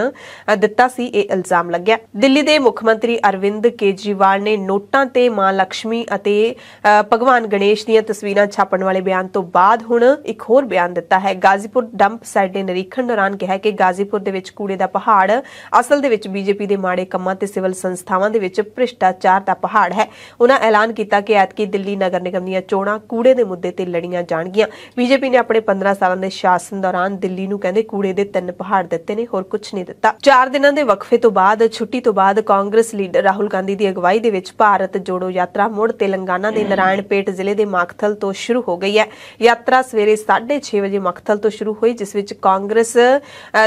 ਦਿੱਤਾ ਸੀ। ਇਹ ਇਲਜ਼ਾਮ ਲੱਗਿਆ। ਦਿੱਲੀ ਦੇ ਮੁੱਖ ਮੰਤਰੀ ਅਰਵਿੰਦ ਕੇਜਰੀਵਾਲ ਨੇ ਨੋਟਾਂ ਤੇ ਮਾਂ ਲక్ష్ਮੀ ਅਤੇ ਭਗਵਾਨ ਗਣੇਸ਼ ਦੀਆਂ ਤਸਵੀਰਾਂ ਛਾਪਣ ਵਾਲੇ ਬਿਆਨ ਤੋਂ ਬਾਅਦ ਹੁਣ ਇੱਕ ਹੋਰ ਬਿਆਨ ਦਿੱਤਾ ਹੈ। ਗਾਜ਼ੀਪੁਰ ਡੰਪ ਸਾਈਟ ਦੇ ਨਿਰੀਖਣ ਦੌਰਾਨ ਕਿਹਾ ਕਿ ਗਾਜ਼ੀਪੁਰ ਦੇ ਵਿੱਚ ਕੂੜੇ ਦਾ ਪਹਾੜ ਅਸਲ ਦੇ ਵਿੱਚ ਬੀਜੇਪੀ ਦੇ ਮਾੜੇ ਕੰਮਾਂ ਤੇ ਸਿਵਲ ਸੰਸਥਾਵਾਂ ਦੇ ਵਿੱਚ ਭ੍ਰਿਸ਼ਟਾਚਾਰ ਦਾ ਪਹਾੜ ਹੈ। ਉਹਨਾਂ ਐਲਾਨ ਕੀਤਾ ਕਿ ਐਤਕੀ ਦਿੱਲੀ ਨਗਰ ਨਿਗਮ ਦੀਆਂ ਚੋਣਾਂ ਕੂੜੇ ਦੇ ਮੁੱਦੇ ਤੇ ਲੜੀਆਂ ਜਾਣਗੀਆਂ। ਬੀਜੇਪੀ ਨੇ ਆਪਣੇ 15 ਸਾਲਾਂ ਦੇ ਸ਼ਾਸਨ ਦੌਰਾਨ ਦਿੱਲੀ ਨੂੰ ਕਹਿੰਦੇ ਕੂੜੇ ਦੇ 3 ਪਹਾੜ ਦਿੱਤੇ ਨੇ, ਹੋਰ ਕੁਝ ਨਹੀਂ ਦਿੱਤਾ। 4 ਦਿਨਾਂ ਦੇ ਵਕਫੇ ਤੋਂ ਬਾਅਦ ਛੁੱਟੀ ਤੋਂ ਬਾਅਦ ਕਾਂਗਰਸ ਲੀਡਰ ਰਾਹੁਲ ਗਾਂਧੀ ਦੀ ਅਗਵਾਈ ਦੇ ਵਿੱਚ ਭਾਰਤ ਜੋੜੋ ਯਾਤਰਾ ਮੁੜ ਤੇਲੰਗਾਨਾ ਦੇ ਨਾਰਾਇਣਪੇਟ ਜ਼ਿਲ੍ਹੇ ਦੇ ਮਖਥਲ ਤੋਂ ਸ਼ੁਰੂ ਹੋ ਗਈ ਹੈ। ਯਾਤਰਾ ਸਵੇਰੇ 6:30 ਵਜੇ ਮਖਥਲ ਤੋਂ ਸ਼ੁਰੂ ਹੋਈ, ਜਿਸ ਵਿੱਚ ਕਾਂਗਰਸ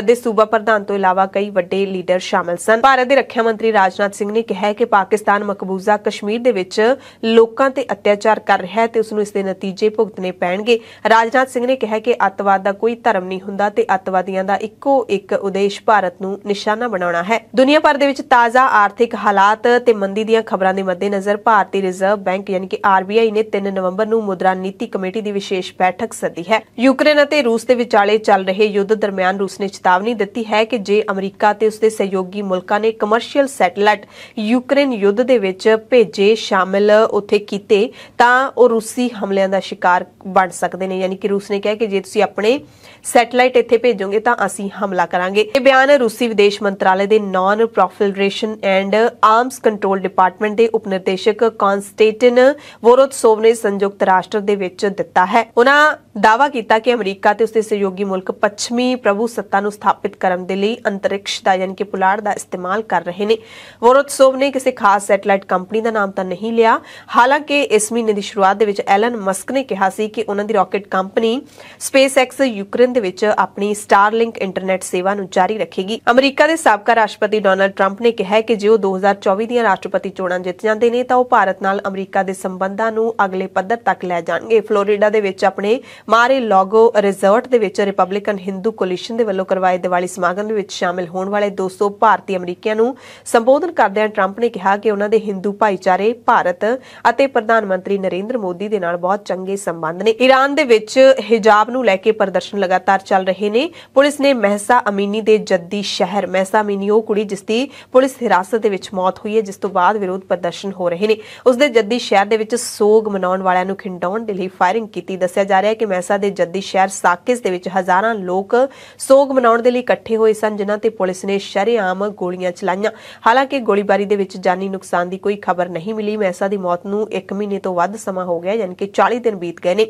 ਦੇ ਸੂਬਾ ਪ੍ਰਧਾਨ ਤੋਂ ਇਲਾਵਾ ਕਈ ਵੱਡੇ ਲੀਡਰ ਸ਼ਾਮਲ ਸਨ। ਭਾਰਤ ਦੇ ਰੱਖਿਆ ਮੰਤਰੀ ਰਾਜਨਾਥ ਸਿੰਘ ਨੇ ਕਿਹਾ ਕਿ ਪਾਕਿਸਤਾਨ ਮਕਬੂਜ਼ਾ ਕਸ਼ਮੀਰ ਦੇ ਵਿੱਚ ਲੋਕਾਂ ਤੇ ਅਤਿਆਚਾਰ ਕਰ ਰਿਹਾ ਹੈ ਤੇ ਉਸ ਨੂੰ ਇਸ ਦੇ ਨਤੀਜੇ ਭੁਗਤਣੇ ਪੈਣਗੇ। ਰਾਜਨਾਥ ਸਿੰਘ ਨੇ ਕਿਹਾ ਕਿ ਅੱਤਵਾਦ ਦਾ ਕੋਈ ਧਰਮ ਨਹੀਂ ਹੁੰਦਾ ਤੇ ਅੱਤਵਾਦੀਆਂ ਦਾ ਇੱਕੋ ਇੱਕ ਉਦੇਸ਼ ਭਾਰਤ ਨੂੰ ਨਿਸ਼ਾਨਾ ਬਣਾਉਣਾ ਹੈ। ਦੁਨੀਆ ਭਰ ਦੇ ਵਿੱਚ ਤਾਜ਼ਾ ਆਰਥਿਕ ਹਾਲਾਤ ਤੇ ਮੰਦੀ ਦੀਆਂ ਖਬਰਾਂ ਦੇ ਮੱਦੇਨਜ਼ਰ ਭਾਰਤੀ ਰਿਜ਼ਰਵ ਬੈਂਕ ਯਾਨੀ ਕਿ RBI ਨੇ 3 ਨਵੰਬਰ ਨੂੰ ਮੁਦਰਾ ਨੀਤੀ ਕਮੇਟੀ ਦੀ ਵਿਸ਼ੇਸ਼ ਬੈਠਕ ਸੱਦੀ ਹੈ। ਯੂਕਰੇਨ ਅਤੇ ਰੂਸ ਦੇ ਵਿਚਾਲੇ ਚੱਲ ਰਹੇ ਯੁੱਧ ਦਰਮਿਆਨ ਰੂਸ ਨੇ ਚੇਤਾਵਨੀ ਦਿੱਤੀ ਹੈ ਕਿ ਜੇ ਅਮਰੀਕਾ ਤੇ ਉਸਦੇ ਸਹਿਯੋਗੀ ਮੁਲਕਾਂ ਨੇ ਕਮਰਸ਼ੀਅਲ ਸੈਟੇਲਾਈਟ ਯੂਕਰੇਨ ਯੁੱਧ ਦੇ ਵਿੱਚ ਭੇਜੇ ਸ਼ਾਮਿਲ ਉੱਥੇ ਕੀਤੇ ਤਾਂ ਉਹ ਰੂਸੀ ਹਮਲਿਆਂ ਦਾ ਸ਼ਿਕਾਰ ਬਣ ਸਕਦੇ ਨੇ। ਯਾਨੀ ਕਿ ਰੂਸ ਨੇ ਕਿਹਾ ਕਿ ਜੇ ਤੁਸੀਂ ਆਪਣੇ ਸੈਟੇਲਾਈਟ ਇੱਥੇ ਭੇਜੋਗੇ ਤਾਂ ਅਸੀਂ ਹਮਲਾ ਕਰਾਂਗੇ। ਇਹ ਬਿਆਨ ਰੂਸੀ ਵਿਦੇਸ਼ ਮੰਤਰਾਲੇ ਦੇ non proliferation and arms control department ਦੇ ਉਪ ਨਿਰਦੇਸ਼ਕ ਕਾਂਸਟੇਂਟਿਨ ਵੋਰੋਤਸੋਵ ਨੇ ਸੰਯੁਕਤ ਰਾਸ਼ਟਰ ਦੇ ਵਿੱਚ ਦਿੱਤਾ ਹੈ। ਉਹਨਾਂ ਦਾਅਵਾ ਕੀਤਾ ਕਿ ਅਮਰੀਕਾ ਤੇ ਉਸਦੇ ਸਹਿਯੋਗੀ ਮੁਲਕ ਪੱਛਮੀ ਪ੍ਰਭੂ ਸੱਤਾ ਨੂੰ ਸਥਾਪਿਤ ਕਰਨ ਦੇ ਲਈ ਅੰਤਰਿਕਸ਼ ਦਾ ਯਾਨੀ ਕਿ ਪੁਲਾੜ ਦਾ ਇਸਤੇਮਾਲ ਕਰ ਰਹੇ ਨੇ। ਵੋਰੋਤਸੋਵ ਨੇ ਕਿਸੇ ਖਾਸ ਸੈਟੇਲਾਈਟ ਕੰਪਨੀ ਦਾ ਨਾਮ ਤਾਂ ਨਹੀਂ ਲਿਆ। ਹਾਲਾਂਕਿ ਇਸ ਮਹੀਨੇ ਦੀ ਸ਼ੁਰੂਆਤ ਦੇ ਵਿੱਚ ਐਲਨ ਮਸਕ ਨੇ ਕਿਹਾ ਸੀ ਕਿ ਉਹਨਾਂ ਦੀ ਰਾਕਟ ਕੰਪਨੀ SpaceX ਯੂਕਰੇਨ ਦੇ ਵਿੱਚ ਆਪਣੀ ਸਟਾਰਲਿੰਕ ਇੰਟਰਨੈਟ ਸੇਵਾ ਨੂੰ ਜਾਰੀ ਰੱਖੇਗੀ। ਅਮਰੀਕਾ ਦੇ ਸਾਬਕਾ ਰਾਸ਼ਟਰਪਤੀ ਡੋਨਾਲਡ ਟਰੰਪ ਨੇ ਕਿਹਾ ਕਿ ਜੇ ਉਹ 2024 ਦੀਆਂ ਰਾਸ਼ਟਰਪਤੀ ਚੋਣਾਂ ਜਿੱਤ ਜਾਂਦੇ ਨੇ ਤਾਂ ਉਹ ਭਾਰਤ ਨਾਲ ਅਮਰੀਕਾ ਦੇ ਸੰਬੰਧਾਂ ਨੂੰ ਅਗਲੇ ਪੱਧਰ ਤੱਕ ਲੈ ਜਾਣਗੇ। ਫਲੋਰੀਡਾ ਦੇ ਵਿੱਚ ਆਪਣੇ ਮਾਰੇ ਲਾਗੋ ਰਿਜ਼ੋਰਟ ਦੇ ਵਿੱਚ ਰਿਪਬਲਿਕਨ ਹਿੰਦੂ ਕੋਲੀਸ਼ਨ ਦੇ ਵੱਲੋਂ ਕਰਵਾਏ ਦੀਵਾਲੀ ਸਮਾਗਮ ਦੇ ਵਿੱਚ ਸ਼ਾਮਿਲ ਹੋਣ ਵਾਲੇ 200 ਭਾਰਤੀ ਅਮਰੀਕੀਆਂ ਨੂੰ ਸੰਬੋਧਨ ਕਰਦਿਆਂ ਟਰੰਪ ਨੇ ਕਿਹਾ ਕਿ ਉਹਨਾਂ ਦੇ ਹਿੰਦੂ ਭਾਈਚਾਰੇ ਭਾਰਤ ਅਤੇ ਪ੍ਰਧਾਨ ਮੰਤਰੀ ਨਰਿੰਦਰ ਮੋਦੀ ਦੇ ਨਾਲ ਬਹੁਤ ਚੰਗੇ ਸੰਬੰਧ ਨੇ। ਈਰਾਨ ਦੇ ਵਿੱਚ ਹਿਜਾਬ ਨੂੰ ਲੈ ਕੇ ਪ੍ਰਦਰਸ਼ਨ ਲਗਾਤਾਰ ਚੱਲ ਰਹੇ ਨੇ। ਪੁਲਿਸ ਨੇ ਮਹਿਸਾ ਅਮੀਨੀ ਦੇ ਜੱਦੀ ਸ਼ਹਿਰ ਮਹਿਸਾ ਅਮੀਨੀ ਉਹ ਕੁੜੀ ਜਿਸ ਦੀ ਪੁਲਿਸ ਹਿਰਾਸਤ ਦੇ ਵਿੱਚ ਮੌਤ ਹੋਈ ਹੈ, ਜਿਸ ਤੋਂ ਬਾਅਦ ਵਿਰੋਧ ਪ੍ਰਦਰਸ਼ਨ ਹੋ ਰਹੇ ਨੇ, ਉਸਦੇ ਜੱਦੀ ਸ਼ਹਿਰ ਦੇ ਵਿੱਚ ਸੋਗ ਮਨਾਉਣ ਵਾਲਿਆਂ ਨੂੰ ਖਿੰਡਾਉਣ ਦੇ ਲਈ ਫਾਇਰਿੰਗ ਕੀਤੀ। ਦੱਸਿਆ ਜਾ ਰਿਹਾ ਹੈ ਕਿ ਮਹਿਸਾ ਦੇ ਜੱਦੀ ਸ਼ਹਿਰ ਸਾਕਿਸ ਦੇ ਵਿੱਚ ਹਜ਼ਾਰਾਂ ਲੋਕ ਸੋਗ ਮਨਾਉਣ ਦੇ ਲਈ ਇਕੱਠੇ ਹੋਏ ਸਨ, ਜਿਨ੍ਹਾਂ ਤੇ ਪੁਲਿਸ ਨੇ ਸ਼ਰੇਆਮ ਗੋਲੀਆਂ ਚਲਾਈਆਂ। ਹਾਲਾਂਕਿ ਗੋਲੀਬਾਰੀ ਦੇ ਵਿੱਚ ਜਾਨੀ ਨੁਕਸਾਨ ਦੀ ਕੋਈ ਖਬਰ ਨਹੀਂ ਮਿਲੀ। ਮਹਿਸਾ ਦੀ ਮੌਤ ਨੂੰ 1 ਮਹੀਨੇ ਤੋਂ ਵੱਧ ਸਮਾਂ ਹੋ ਗਿਆ, ਯਾਨੀ ਕਿ 40 ਦਿਨ ਬੀਤ ਗਏ ਨੇ।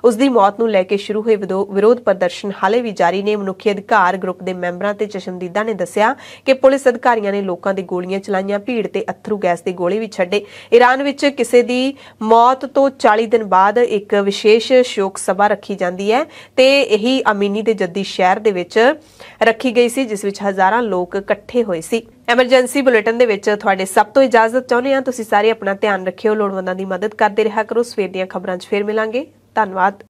ਉਸ ਦੀ ਮੌਤ ਨੂੰ ਲੈ ਕੇ ਸ਼ੁਰੂ ਹੋਏ ਵਿਰੋਧ ਪ੍ਰਦਰਸ਼ਨ ਹਾਲੇ ਵੀ ਜਾਰੀ ਨੇ। ਮਨੁੱਖੀ ਅਧਿਕਾਰ ਗਰੁੱਪ ਦੇ ਮੈਂਬਰਾਂ ਤੇ ਚਸ਼ਮਦੀਦਾਂ ਨੇ ਦੱਸਿਆ ਕਿ ਪੁਲਿਸ ਅਧਿਕਾਰੀਆਂ ਨੇ ਲੋਕਾਂ ਦੇ ਗੋਲੀਆਂ ਚਲਾਈਆਂ, ਭੀੜ ਤੇ ਅਥਰੂ ਗੈਸ ਦੇ ਗੋਲੇ ਵੀ ਛੱਡੇ। ਈਰਾਨ ਵਿੱਚ ਕਿਸੇ ਦੀ ਮੌਤ ਤੋਂ 40 ਦਿਨ ਬਾਅਦ ਇੱਕ ਵਿਸ਼ੇਸ਼ ਸ਼ੋਕ ਸਭਾ ਰੱਖੀ ਜਾਂਦੀ ਹੈ ਤੇ ਇਹੀ ਅਮੀਨੀ ਦੇ ਜੱਦੀ ਸ਼ਹਿਰ ਦੇ ਵਿੱਚ ਰੱਖੀ ਗਈ ਸੀ, ਜਿਸ ਵਿੱਚ ਹਜ਼ਾਰਾਂ ਲੋਕ ਇਕੱਠੇ ਹੋਏ ਸੀ। ਐਮਰਜੈਂਸੀ ਬੁਲੇਟਿਨ ਦੇ ਵਿੱਚ ਤੁਹਾਡੇ ਸਭ ਤੋਂ ਇਜਾਜ਼ਤ ਚਾਹੁੰਦੇ ਹਾਂ। ਤੁਸੀਂ ਸਾਰੇ ਆਪਣਾ ਧਿਆਨ ਰੱਖਿਓ, ਲੋੜਵੰਦਾਂ ਦੀ ਮਦਦ ਕਰਦੇ ਰਿਹਾ ਕਰੋ। ਸਵੇਰ ਦੀਆਂ ਖਬਰਾਂ 'ਚ ਫੇਰ ਮਿਲਾਂਗੇ। ਧੰਨਵਾਦ।